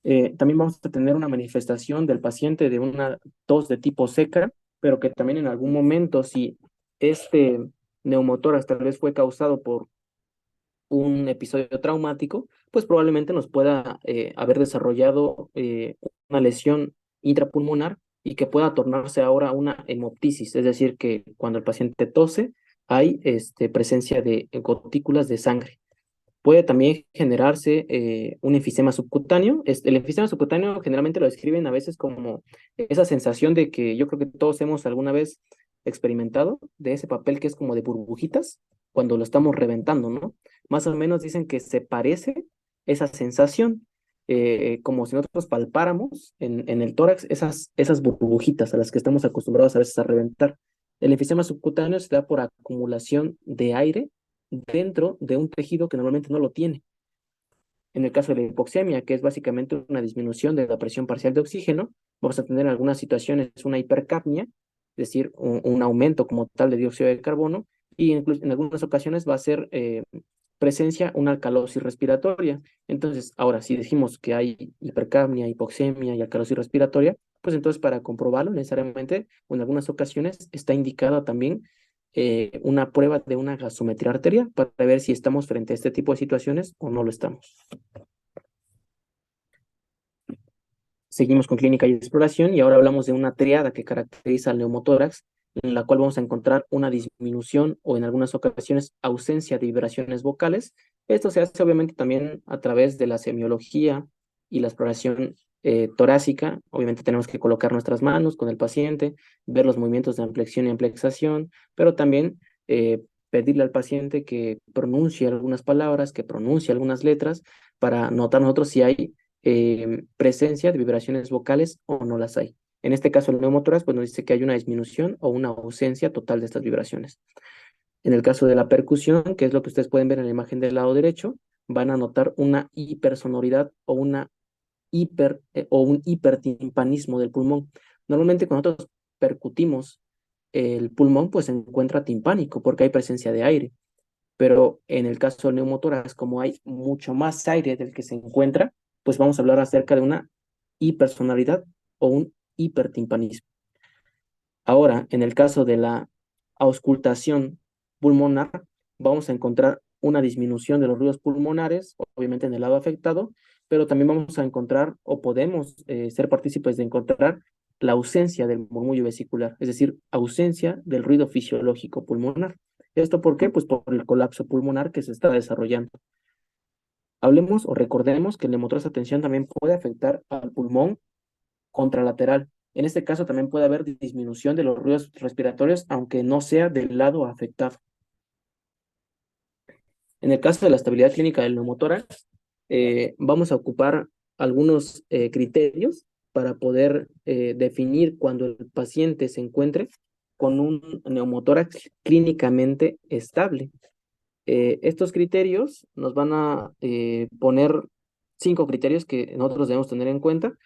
También vamos a tener una manifestación del paciente de una tos de tipo seca, pero que también en algún momento, si este neumotórax tal vez fue causado por un episodio traumático, pues probablemente nos pueda haber desarrollado una lesión intrapulmonar y que pueda tornarse ahora una hemoptisis, es decir, que cuando el paciente tose hay presencia de gotículas de sangre. Puede también generarse un enfisema subcutáneo. El enfisema subcutáneo generalmente lo describen a veces como esa sensación de que yo creo que todos hemos alguna vez experimentado, de ese papel que es como de burbujitas cuando lo estamos reventando, ¿no? Más o menos dicen que se parece esa sensación, como si nosotros palpáramos en el tórax esas burbujitas a las que estamos acostumbrados a veces a reventar. El enfisema subcutáneo se da por acumulación de aire dentro de un tejido que normalmente no lo tiene. En el caso de la hipoxemia, que es básicamente una disminución de la presión parcial de oxígeno, vamos a tener en algunas situaciones una hipercapnia, es decir, un aumento como tal de dióxido de carbono, y incluso en algunas ocasiones va a ser presencia una alcalosis respiratoria. Entonces, ahora, si decimos que hay hipercapnia, hipoxemia y alcalosis respiratoria, pues entonces para comprobarlo necesariamente, o en algunas ocasiones está indicada también una prueba de una gasometría arterial para ver si estamos frente a este tipo de situaciones o no lo estamos. Seguimos con clínica y exploración y ahora hablamos de una triada que caracteriza al neumotórax, en la cual vamos a encontrar una disminución o en algunas ocasiones ausencia de vibraciones vocales. Esto se hace obviamente también a través de la semiología y la exploración torácica. Obviamente tenemos que colocar nuestras manos con el paciente, ver los movimientos de ampliación y amplexación, pero también pedirle al paciente que pronuncie algunas palabras, que pronuncie algunas letras, para notar nosotros si hay presencia de vibraciones vocales o no las hay. En este caso, el neumotórax pues, nos dice que hay una disminución o una ausencia total de estas vibraciones. En el caso de la percusión, que es lo que ustedes pueden ver en la imagen del lado derecho, van a notar una hipersonoridad o un hipertimpanismo del pulmón. Normalmente cuando nosotros percutimos el pulmón, pues se encuentra timpánico porque hay presencia de aire. Pero en el caso del neumotórax, como hay mucho más aire del que se encuentra, pues vamos a hablar acerca de una hipersonoridad o un hipertimpanismo. Ahora, en el caso de la auscultación pulmonar, vamos a encontrar una disminución de los ruidos pulmonares, obviamente en el lado afectado, pero también vamos a encontrar o podemos ser partícipes de encontrar la ausencia del murmullo vesicular, es decir, ausencia del ruido fisiológico pulmonar. ¿Esto por qué? Pues por el colapso pulmonar que se está desarrollando. Hablemos o recordemos que el neumotórax de tensión también puede afectar al pulmón contralateral. En este caso también puede haber disminución de los ruidos respiratorios, aunque no sea del lado afectado. En el caso de la estabilidad clínica del neumotórax, vamos a ocupar algunos criterios para poder definir cuando el paciente se encuentre con un neumotórax clínicamente estable. Estos criterios nos van a poner 5 criterios que nosotros debemos tener en cuenta,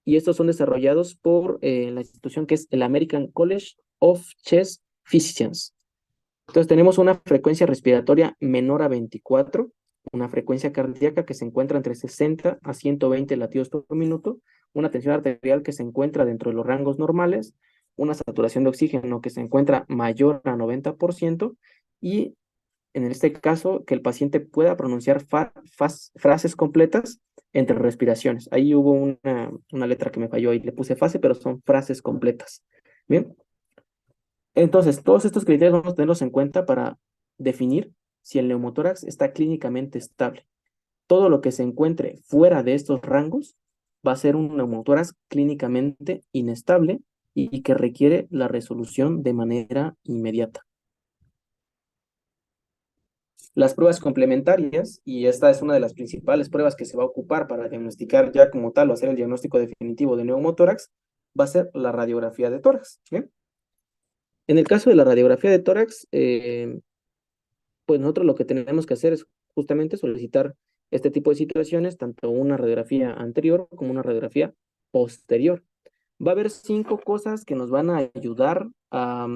y estos son desarrollados por la institución que es el American College of Chest Physicians. Entonces tenemos una frecuencia respiratoria menor a 24, una frecuencia cardíaca que se encuentra entre 60 a 120 latidos por minuto, una tensión arterial que se encuentra dentro de los rangos normales, una saturación de oxígeno que se encuentra mayor a 90%, y en este caso que el paciente pueda pronunciar frases completas entre respiraciones. Ahí hubo una letra que me falló y le puse fase, pero son frases completas. Bien. Entonces, todos estos criterios vamos a tenerlos en cuenta para definir si el neumotórax está clínicamente estable. Todo lo que se encuentre fuera de estos rangos va a ser un neumotórax clínicamente inestable y que requiere la resolución de manera inmediata. Las pruebas complementarias, y esta es una de las principales pruebas que se va a ocupar para diagnosticar ya como tal o hacer el diagnóstico definitivo de neumotórax, va a ser la radiografía de tórax. ¿Bien? En el caso de la radiografía de tórax, pues nosotros lo que tenemos que hacer es justamente solicitar este tipo de situaciones, tanto una radiografía anterior como una radiografía posterior. Va a haber 5 cosas que nos van a ayudar a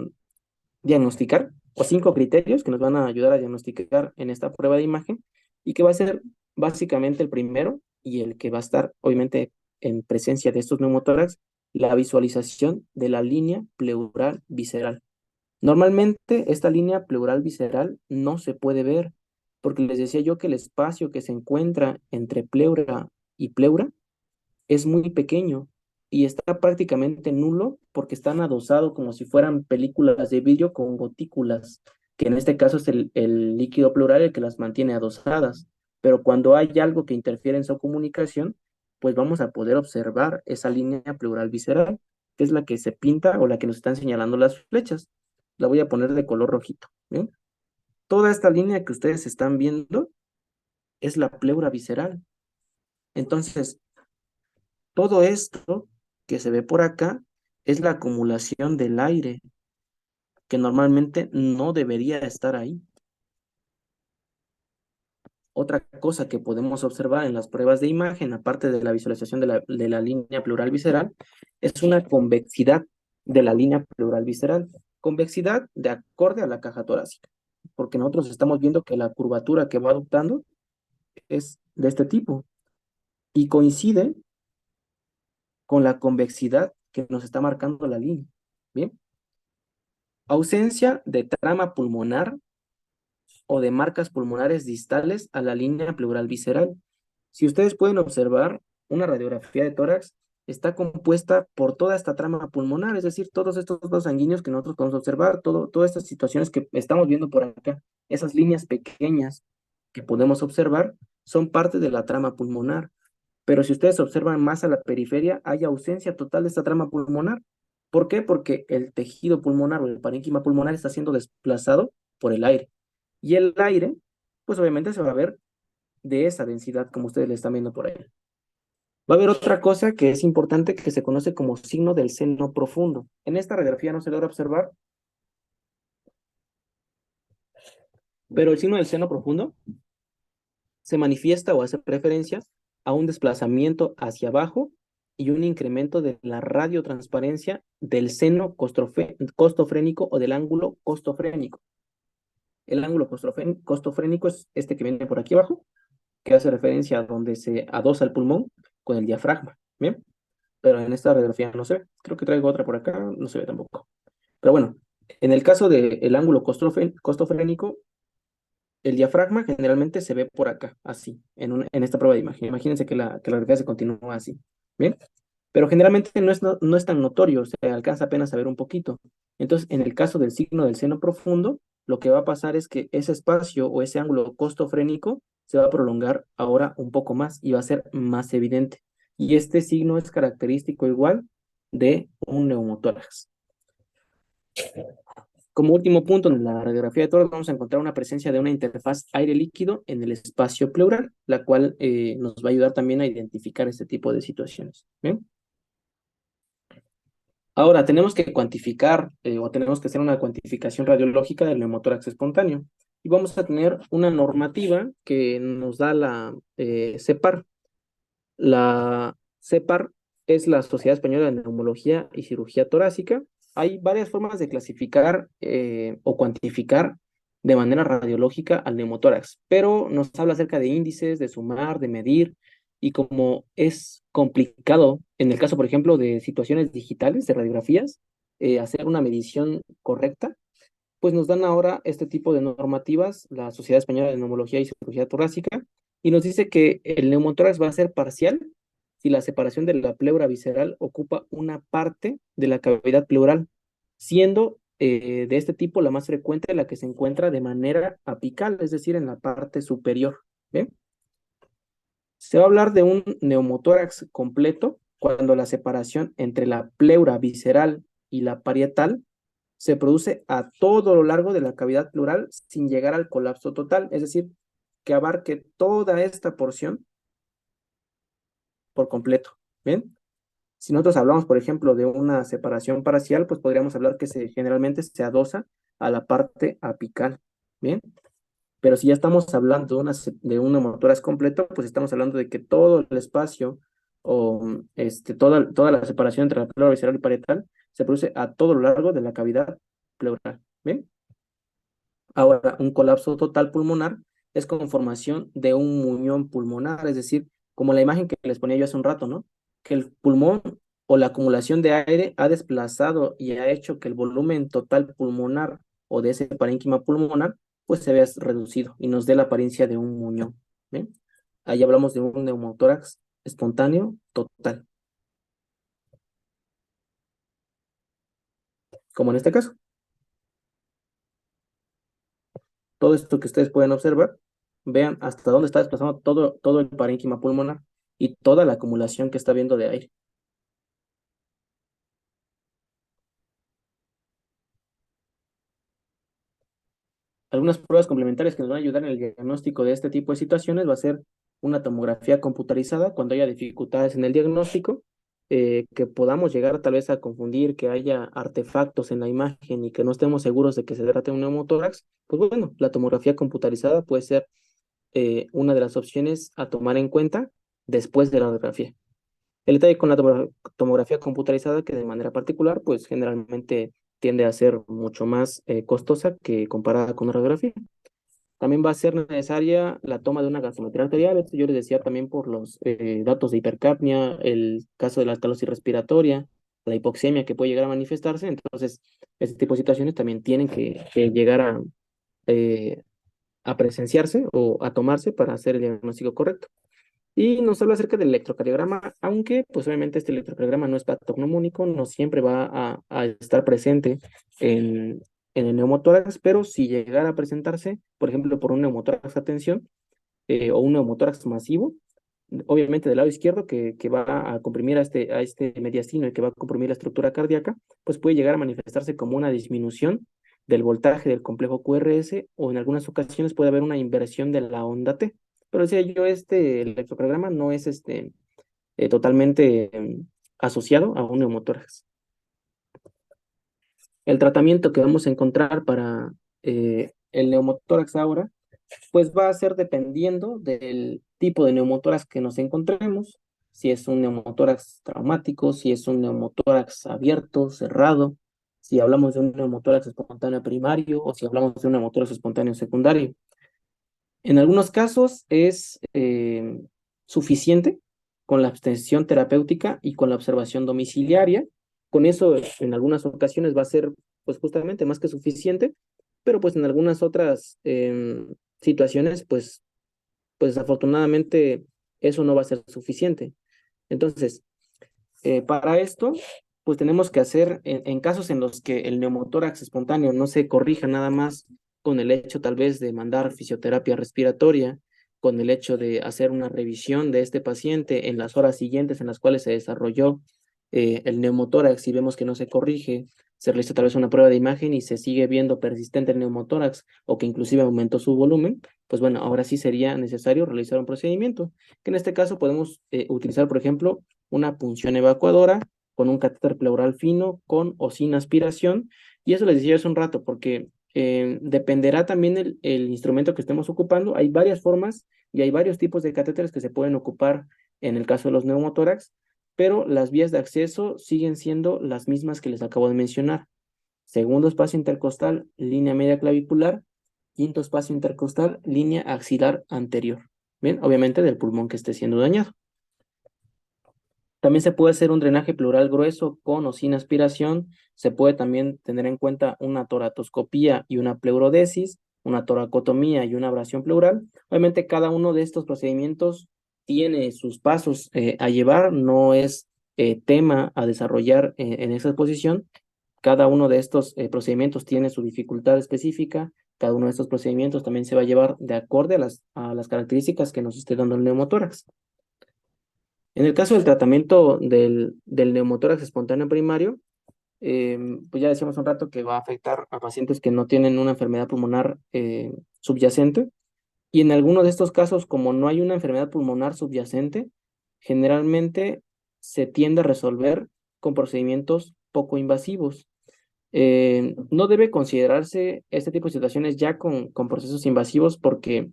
diagnosticar, o 5 criterios que nos van a ayudar a diagnosticar en esta prueba de imagen, y que va a ser básicamente el primero, y el que va a estar obviamente en presencia de estos neumotórax, la visualización de la línea pleural visceral. Normalmente esta línea pleural visceral no se puede ver, porque les decía yo que el espacio que se encuentra entre pleura y pleura es muy pequeño y está prácticamente nulo porque están adosados como si fueran películas de vidrio con gotículas, que en este caso es el líquido pleural el que las mantiene adosadas. Pero cuando hay algo que interfiere en su comunicación, pues vamos a poder observar esa línea pleural visceral, que es la que se pinta o la que nos están señalando las flechas. La voy a poner de color rojito. ¿Bien? Toda esta línea que ustedes están viendo es la pleura visceral. Entonces, todo esto que se ve por acá es la acumulación del aire, que normalmente no debería estar ahí. Otra cosa que podemos observar en las pruebas de imagen, aparte de la visualización de la línea pleural visceral, es una convexidad de la línea pleural visceral. Convexidad de acorde a la caja torácica, porque nosotros estamos viendo que la curvatura que va adoptando es de este tipo y coincide con la convexidad que nos está marcando la línea. Bien. Ausencia de trama pulmonar o de marcas pulmonares distales a la línea pleural visceral. Si ustedes pueden observar, una radiografía de tórax está compuesta por toda esta trama pulmonar, es decir, todos estos vasos sanguíneos que nosotros podemos observar, todas estas situaciones que estamos viendo por acá, esas líneas pequeñas que podemos observar, son parte de la trama pulmonar. Pero si ustedes observan más a la periferia, hay ausencia total de esta trama pulmonar. ¿Por qué? Porque el tejido pulmonar o el parénquima pulmonar está siendo desplazado por el aire. Y el aire, pues obviamente se va a ver de esa densidad, como ustedes le están viendo por ahí. Va a haber otra cosa que es importante que se conoce como signo del seno profundo. En esta radiografía no se logra observar, pero el signo del seno profundo se manifiesta o hace referencia a un desplazamiento hacia abajo y un incremento de la radiotransparencia del seno costofrénico o del ángulo costofrénico. El ángulo costofrénico es este que viene por aquí abajo, que hace referencia a donde se adosa el pulmón con el diafragma. ¿Bien? Pero en esta radiografía no se ve. Creo que traigo otra por acá, no se ve tampoco. Pero bueno, en el caso del ángulo costofrénico, el diafragma generalmente se ve por acá, así, en esta prueba de imagen. Imagínense que la radiografía se continúa así. ¿Bien? Pero generalmente no es tan notorio, se alcanza apenas a ver un poquito. Entonces, en el caso del signo del seno profundo, lo que va a pasar es que ese espacio o ese ángulo costofrénico se va a prolongar ahora un poco más y va a ser más evidente. Y este signo es característico igual de un neumotórax. Como último punto, en la radiografía de tórax vamos a encontrar una presencia de una interfaz aire-líquido en el espacio pleural, la cual nos va a ayudar también a identificar este tipo de situaciones. ¿Bien? Ahora, tenemos que cuantificar o tenemos que hacer una cuantificación radiológica del neumotórax espontáneo. Y vamos a tener una normativa que nos da la CEPAR. La CEPAR es la Sociedad Española de Neumología y Cirugía Torácica. Hay varias formas de clasificar o cuantificar de manera radiológica al neumotórax, pero nos habla acerca de índices, de sumar, de medir, y como es complicado, en el caso, por ejemplo, de situaciones digitales, de radiografías, hacer una medición correcta, pues nos dan ahora este tipo de normativas, la Sociedad Española de Neumología y Cirugía Torácica, y nos dice que el neumotórax va a ser parcial si la separación de la pleura visceral ocupa una parte de la cavidad pleural, siendo de este tipo la más frecuente la que se encuentra de manera apical, es decir, en la parte superior. ¿Bien? Se va a hablar de un neumotórax completo cuando la separación entre la pleura visceral y la parietal se produce a todo lo largo de la cavidad pleural sin llegar al colapso total, es decir, que abarque toda esta porción por completo. ¿Bien? Si nosotros hablamos, por ejemplo, de una separación parcial, pues podríamos hablar que generalmente se adosa a la parte apical. ¿Bien? Pero si ya estamos hablando de un neumotórax completo, pues estamos hablando de que todo el espacio o toda la separación entre la pleura visceral y parietal se produce a todo lo largo de la cavidad pleural. ¿Bien? Ahora, un colapso total pulmonar es conformación de un muñón pulmonar, es decir, como la imagen que les ponía yo hace un rato, ¿no? Que el pulmón o la acumulación de aire ha desplazado y ha hecho que el volumen total pulmonar o de ese parénquima pulmonar pues se vea reducido y nos dé la apariencia de un muñón. ¿Bien? Ahí hablamos de un neumotórax espontáneo total, como en este caso. Todo esto que ustedes pueden observar, vean hasta dónde está desplazando todo el parénquima pulmonar y toda la acumulación que está viendo de aire. Algunas pruebas complementarias que nos van a ayudar en el diagnóstico de este tipo de situaciones va a ser una tomografía computarizada cuando haya dificultades en el diagnóstico, que podamos llegar tal vez a confundir, que haya artefactos en la imagen y que no estemos seguros de que se trate de un neumotórax, pues bueno, la tomografía computarizada puede ser una de las opciones a tomar en cuenta después de la radiografía. El detalle con la tomografía computarizada, que de manera particular, pues generalmente tiende a ser mucho más costosa que comparada con una radiografía. También va a ser necesaria la toma de una gasometría arterial. Esto yo les decía también por los datos de hipercapnia, el caso de la alcalosis respiratoria, la hipoxemia que puede llegar a manifestarse. Entonces, este tipo de situaciones también tienen que llegar eh, a presenciarse o a tomarse para hacer el diagnóstico correcto. Y nos habla acerca del electrocardiograma, aunque pues obviamente este electrocardiograma no es patognomónico, no siempre va a estar presente en el neumotórax, pero si llegara a presentarse, por ejemplo, por un neumotórax a tensión o un neumotórax masivo, obviamente del lado izquierdo que va a comprimir a este mediastino y que va a comprimir la estructura cardíaca, pues puede llegar a manifestarse como una disminución del voltaje del complejo QRS o en algunas ocasiones puede haber una inversión de la onda T. Pero decía yo, este electrocardiograma no es totalmente asociado a un neumotórax. El tratamiento que vamos a encontrar para el neumotórax ahora, pues va a ser dependiendo del tipo de neumotórax que nos encontremos, si es un neumotórax traumático, si es un neumotórax abierto, cerrado, si hablamos de un neumotórax espontáneo primario o si hablamos de un neumotórax espontáneo secundario. En algunos casos es suficiente con la abstención terapéutica y con la observación domiciliaria. Con eso, en algunas ocasiones va a ser, pues justamente más que suficiente, pero pues en algunas otras situaciones, pues desafortunadamente eso no va a ser suficiente. Entonces, para esto, pues tenemos que hacer, en casos en los que el neumotórax espontáneo no se corrija nada más con el hecho tal vez de mandar fisioterapia respiratoria, con el hecho de hacer una revisión de este paciente en las horas siguientes en las cuales se desarrolló el neumotórax y vemos que no se corrige, se realiza tal vez una prueba de imagen y se sigue viendo persistente el neumotórax o que inclusive aumentó su volumen, pues bueno, ahora sí sería necesario realizar un procedimiento, que en este caso podemos utilizar, por ejemplo, una punción evacuadora con un catéter pleural fino, con o sin aspiración, y eso les decía hace un rato, porque dependerá también el instrumento que estemos ocupando. Hay varias formas y hay varios tipos de catéteres que se pueden ocupar en el caso de los neumotórax, pero las vías de acceso siguen siendo las mismas que les acabo de mencionar. Segundo espacio intercostal, línea media clavicular. Quinto espacio intercostal, línea axilar anterior. Bien, obviamente del pulmón que esté siendo dañado. También se puede hacer un drenaje pleural grueso con o sin aspiración. Se puede también tener en cuenta una toratoscopía y una pleurodesis, una toracotomía y una abrasión pleural. Obviamente cada uno de estos procedimientos tiene sus pasos a llevar, no es tema a desarrollar en esa exposición. Cada uno de estos procedimientos tiene su dificultad específica. Cada uno de estos procedimientos también se va a llevar de acorde a las características que nos esté dando el neumotórax. En el caso del tratamiento del neumotórax espontáneo primario, pues ya decíamos un rato que va a afectar a pacientes que no tienen una enfermedad pulmonar subyacente. Y en alguno de estos casos, como no hay una enfermedad pulmonar subyacente, generalmente se tiende a resolver con procedimientos poco invasivos. No debe considerarse este tipo de situaciones ya con procesos invasivos porque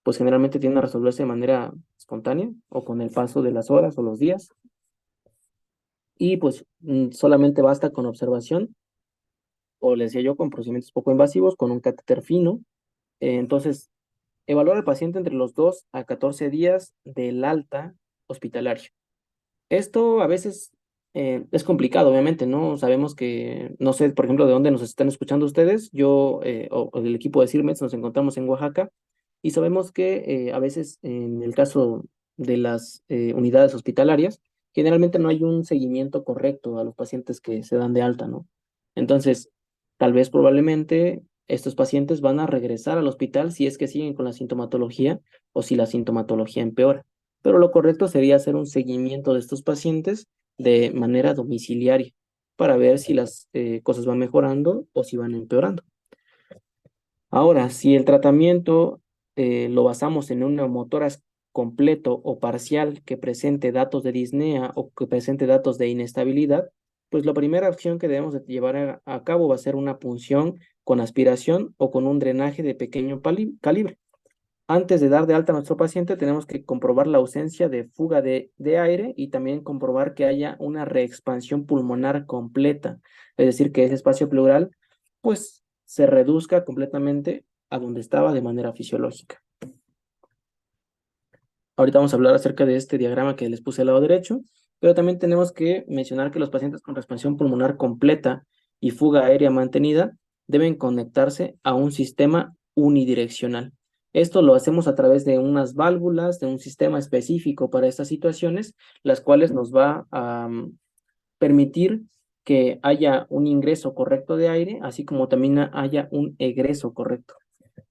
pues generalmente tienden a resolverse de manera espontánea o con el paso de las horas o los días. Y pues solamente basta con observación, o les decía yo, con procedimientos poco invasivos, con un catéter fino. Entonces, evaluar al paciente entre los 2 a 14 días del alta hospitalario. Esto a veces es complicado, obviamente, ¿no? Sabemos que, no sé, por ejemplo, de dónde nos están escuchando ustedes. Yo o el equipo de CIRMES nos encontramos en Oaxaca y sabemos que a veces en el caso de las unidades hospitalarias, generalmente no hay un seguimiento correcto a los pacientes que se dan de alta, ¿no? Entonces, tal vez probablemente estos pacientes van a regresar al hospital si es que siguen con la sintomatología o si la sintomatología empeora. Pero lo correcto sería hacer un seguimiento de estos pacientes de manera domiciliaria para ver si las cosas van mejorando o si van empeorando. Ahora, si el tratamiento lo basamos en un neumotórax completo o parcial que presente datos de disnea o que presente datos de inestabilidad, pues la primera opción que debemos de llevar a cabo va a ser una punción con aspiración o con un drenaje de pequeño calibre. Antes de dar de alta a nuestro paciente, tenemos que comprobar la ausencia de fuga de aire y también comprobar que haya una reexpansión pulmonar completa, es decir, que ese espacio pleural, pues, se reduzca completamente a donde estaba de manera fisiológica. Ahorita vamos a hablar acerca de este diagrama que les puse al lado derecho, pero también tenemos que mencionar que los pacientes con expansión pulmonar completa y fuga aérea mantenida deben conectarse a un sistema unidireccional. Esto lo hacemos a través de unas válvulas, de un sistema específico para estas situaciones, las cuales nos va a permitir que haya un ingreso correcto de aire, así como también haya un egreso correcto.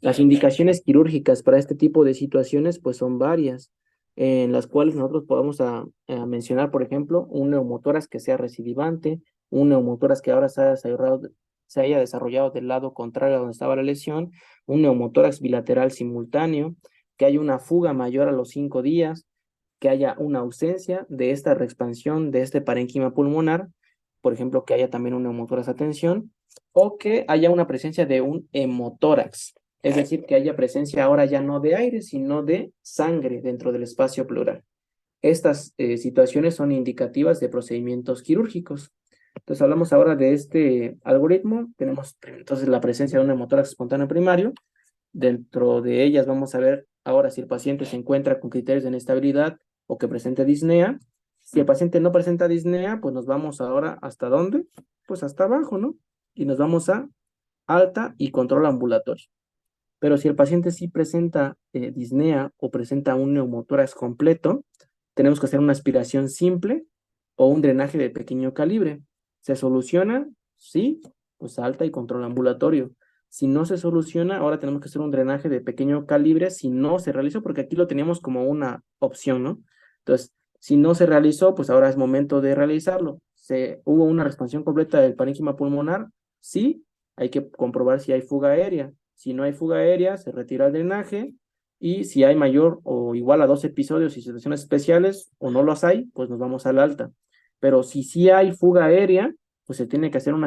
Las indicaciones quirúrgicas para este tipo de situaciones pues son varias, en las cuales nosotros podemos mencionar, por ejemplo, un neumotórax que sea recidivante, un neumotórax que ahora se haya desarrollado del lado contrario a donde estaba la lesión, un neumotórax bilateral simultáneo, que haya una fuga mayor a los 5 días, que haya una ausencia de esta reexpansión de este parénquima pulmonar, por ejemplo, que haya también un neumotórax a tensión, o que haya una presencia de un hemotórax, es decir, que haya presencia ahora ya no de aire, sino de sangre dentro del espacio pleural. Estas situaciones son indicativas de procedimientos quirúrgicos. Entonces hablamos ahora de este algoritmo. Tenemos entonces la presencia de un hemotórax espontáneo primario. Dentro de ellas vamos a ver ahora si el paciente se encuentra con criterios de inestabilidad o que presente disnea. Si el paciente no presenta disnea, pues nos vamos ahora ¿hasta dónde? Pues hasta abajo, ¿no? Y nos vamos a alta y control ambulatorio. Pero si el paciente sí presenta disnea o presenta un neumotórax completo, tenemos que hacer una aspiración simple o un drenaje de pequeño calibre. ¿Se soluciona? Sí, pues alta y control ambulatorio. Si no se soluciona, ahora tenemos que hacer un drenaje de pequeño calibre si no se realizó, porque aquí lo teníamos como una opción, ¿no? Entonces, si no se realizó, pues ahora es momento de realizarlo. ¿Hubo una expansión completa del parénquima pulmonar? Sí, hay que comprobar si hay fuga aérea. Si no hay fuga aérea, se retira el drenaje y si hay mayor o igual a 2 episodios y situaciones especiales o no los hay, pues nos vamos al alta. Pero si sí hay fuga aérea, pues se tiene que hacer una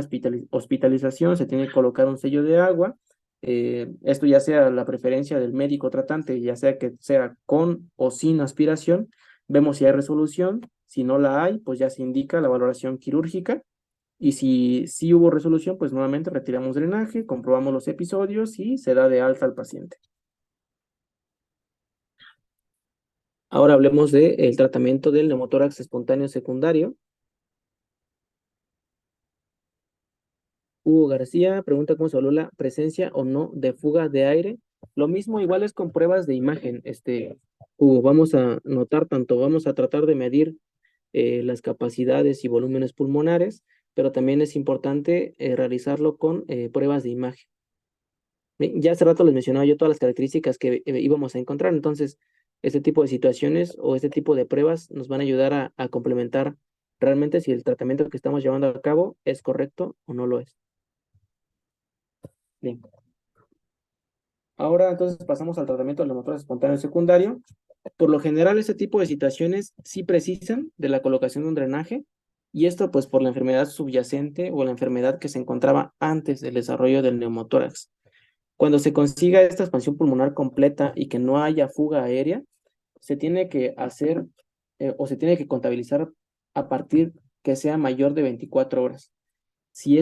hospitalización, se tiene que colocar un sello de agua. Esto ya sea la preferencia del médico tratante, ya sea que sea con o sin aspiración. Vemos si hay resolución. Si no la hay, pues ya se indica la valoración quirúrgica. Y si sí hubo resolución, pues nuevamente retiramos drenaje, comprobamos los episodios y se da de alta al paciente. Ahora hablemos del tratamiento del neumotórax espontáneo secundario. Hugo García pregunta cómo se evalúa la presencia o no de fuga de aire. Lo mismo igual es con pruebas de imagen. Hugo, vamos a notar tanto, vamos a tratar de medir las capacidades y volúmenes pulmonares, pero también es importante realizarlo con pruebas de imagen. Ya hace rato les mencionaba yo todas las características que íbamos a encontrar, entonces este tipo de situaciones o este tipo de pruebas nos van a ayudar a complementar realmente si el tratamiento que estamos llevando a cabo es correcto o no lo es. Bien. Ahora entonces pasamos al tratamiento del neumotórax espontáneo secundario. Por lo general, este tipo de situaciones sí precisan de la colocación de un drenaje, y esto pues por la enfermedad subyacente o la enfermedad que se encontraba antes del desarrollo del neumotórax. Cuando se consiga esta expansión pulmonar completa y que no haya fuga aérea, se tiene que hacer o se tiene que contabilizar a partir que sea mayor de 24 horas. Si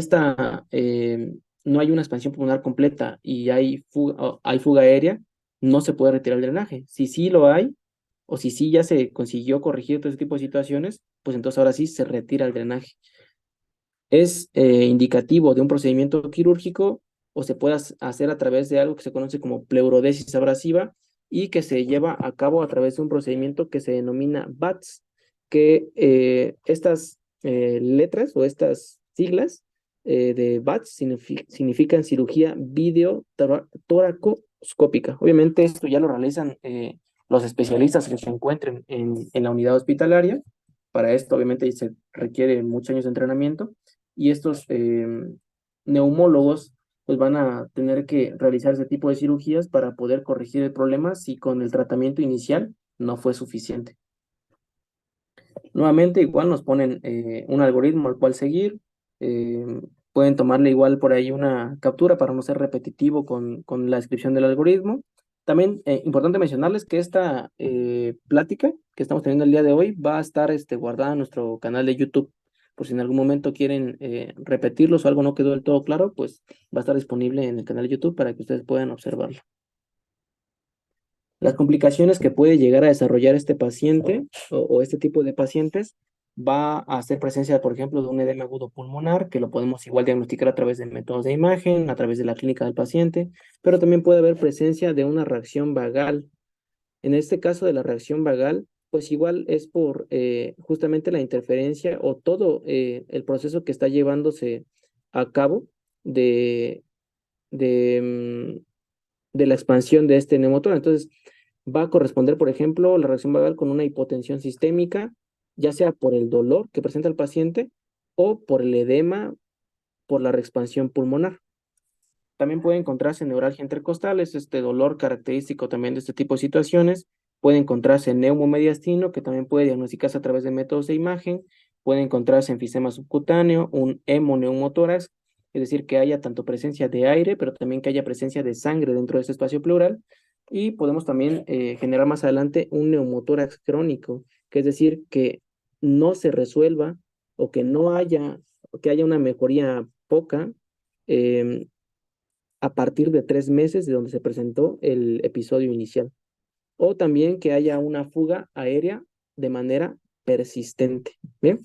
no hay una expansión pulmonar completa y hay fuga aérea, no se puede retirar el drenaje. Si sí lo hay, o si sí ya se consiguió corregir todo ese tipo de situaciones, pues entonces ahora sí se retira el drenaje. Es indicativo de un procedimiento quirúrgico o se puede hacer a través de algo que se conoce como pleurodesis abrasiva y que se lleva a cabo a través de un procedimiento que se denomina BATS, que estas letras o estas siglas de BATS significan cirugía videotoracoscópica. Obviamente esto ya lo realizan los especialistas que se encuentren en la unidad hospitalaria. Para esto obviamente se requiere muchos años de entrenamiento, y estos neumólogos pues van a tener que realizar ese tipo de cirugías para poder corregir el problema si con el tratamiento inicial no fue suficiente. Nuevamente igual nos ponen un algoritmo al cual seguir. Pueden tomarle igual por ahí una captura para no ser repetitivo con la descripción del algoritmo. También importante mencionarles que esta plática que estamos teniendo el día de hoy va a estar guardada en nuestro canal de YouTube. Por si en algún momento quieren repetirlos o algo no quedó del todo claro, pues va a estar disponible en el canal de YouTube para que ustedes puedan observarlo. Las complicaciones que puede llegar a desarrollar este paciente o este tipo de pacientes va a ser presencia, por ejemplo, de un edema agudo pulmonar, que lo podemos igual diagnosticar a través de métodos de imagen, a través de la clínica del paciente, pero también puede haber presencia de una reacción vagal. En este caso de la reacción vagal, pues igual es por justamente la interferencia o todo el proceso que está llevándose a cabo de, de, de la expansión de este neumotor. Entonces, va a corresponder, por ejemplo, la reacción vagal con una hipotensión sistémica, ya sea por el dolor que presenta el paciente o por el edema, por la reexpansión pulmonar. También puede encontrarse neuralgia intercostal, es este dolor característico también de este tipo de situaciones. Puede encontrarse neumomediastino, que también puede diagnosticarse a través de métodos de imagen. Puede encontrarse enfisema subcutáneo, un hemoneumotórax, es decir, que haya tanto presencia de aire, pero también que haya presencia de sangre dentro de este espacio pleural. Y podemos también generar más adelante un neumotórax crónico, que es decir, que no se resuelva o que haya una mejoría poca a partir de 3 meses de donde se presentó el episodio inicial. O también que haya una fuga aérea de manera persistente. ¿Bien?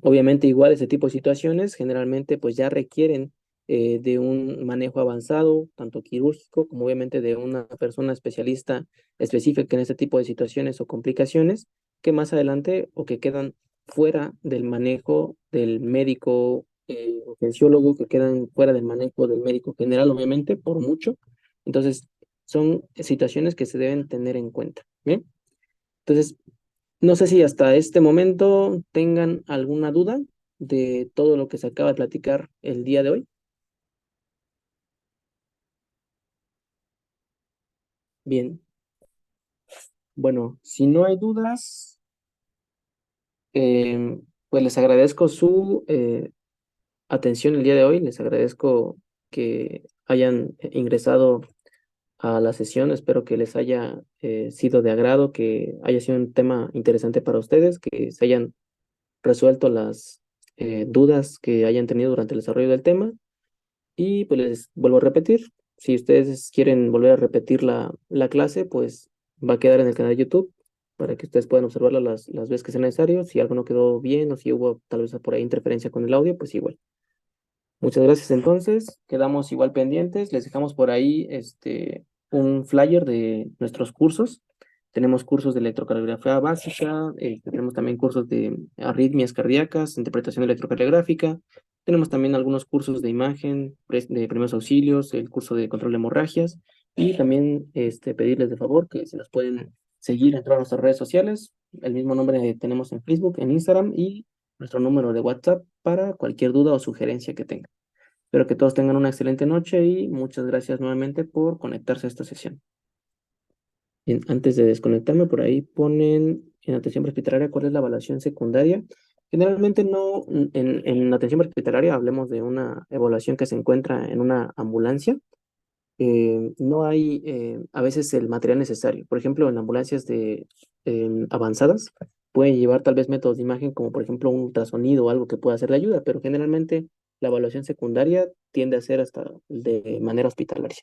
Obviamente igual ese tipo de situaciones generalmente pues ya requieren de un manejo avanzado, tanto quirúrgico como obviamente de una persona especialista específica en este tipo de situaciones o complicaciones que más adelante o que quedan fuera del manejo del médico urgenciólogo, que quedan fuera del manejo del médico general, obviamente, por mucho. Entonces, son situaciones que se deben tener en cuenta. ¿Bien? Entonces, no sé si hasta este momento tengan alguna duda de todo lo que se acaba de platicar el día de hoy. Bien. Bueno, si no hay dudas, pues les agradezco su atención el día de hoy. Les agradezco que hayan ingresado a la sesión. Espero que les haya sido de agrado, que haya sido un tema interesante para ustedes, que se hayan resuelto las dudas que hayan tenido durante el desarrollo del tema. Y pues les vuelvo a repetir, si ustedes quieren volver a repetir la clase, pues va a quedar en el canal de YouTube para que ustedes puedan observarla las veces que sea necesario. Si algo no quedó bien o si hubo tal vez por ahí interferencia con el audio, pues igual. Muchas gracias entonces, quedamos igual pendientes, les dejamos por ahí un flyer de nuestros cursos. Tenemos cursos de electrocardiografía básica, tenemos también cursos de arritmias cardíacas, interpretación electrocardiográfica, tenemos también algunos cursos de imagen, de primeros auxilios, el curso de control de hemorragias, Y también pedirles de favor que si nos pueden seguir en todas nuestras redes sociales, el mismo nombre tenemos en Facebook, en Instagram y nuestro número de WhatsApp para cualquier duda o sugerencia que tengan. Espero que todos tengan una excelente noche y muchas gracias nuevamente por conectarse a esta sesión. Bien, antes de desconectarme, por ahí ponen en atención hospitalaria cuál es la evaluación secundaria. Generalmente no, en atención hospitalaria hablemos de una evaluación que se encuentra en una ambulancia. No hay a veces el material necesario. Por ejemplo, en ambulancias avanzadas pueden llevar tal vez métodos de imagen como por ejemplo un ultrasonido o algo que pueda ser de ayuda, pero generalmente la evaluación secundaria tiende a ser hasta de manera hospitalaria.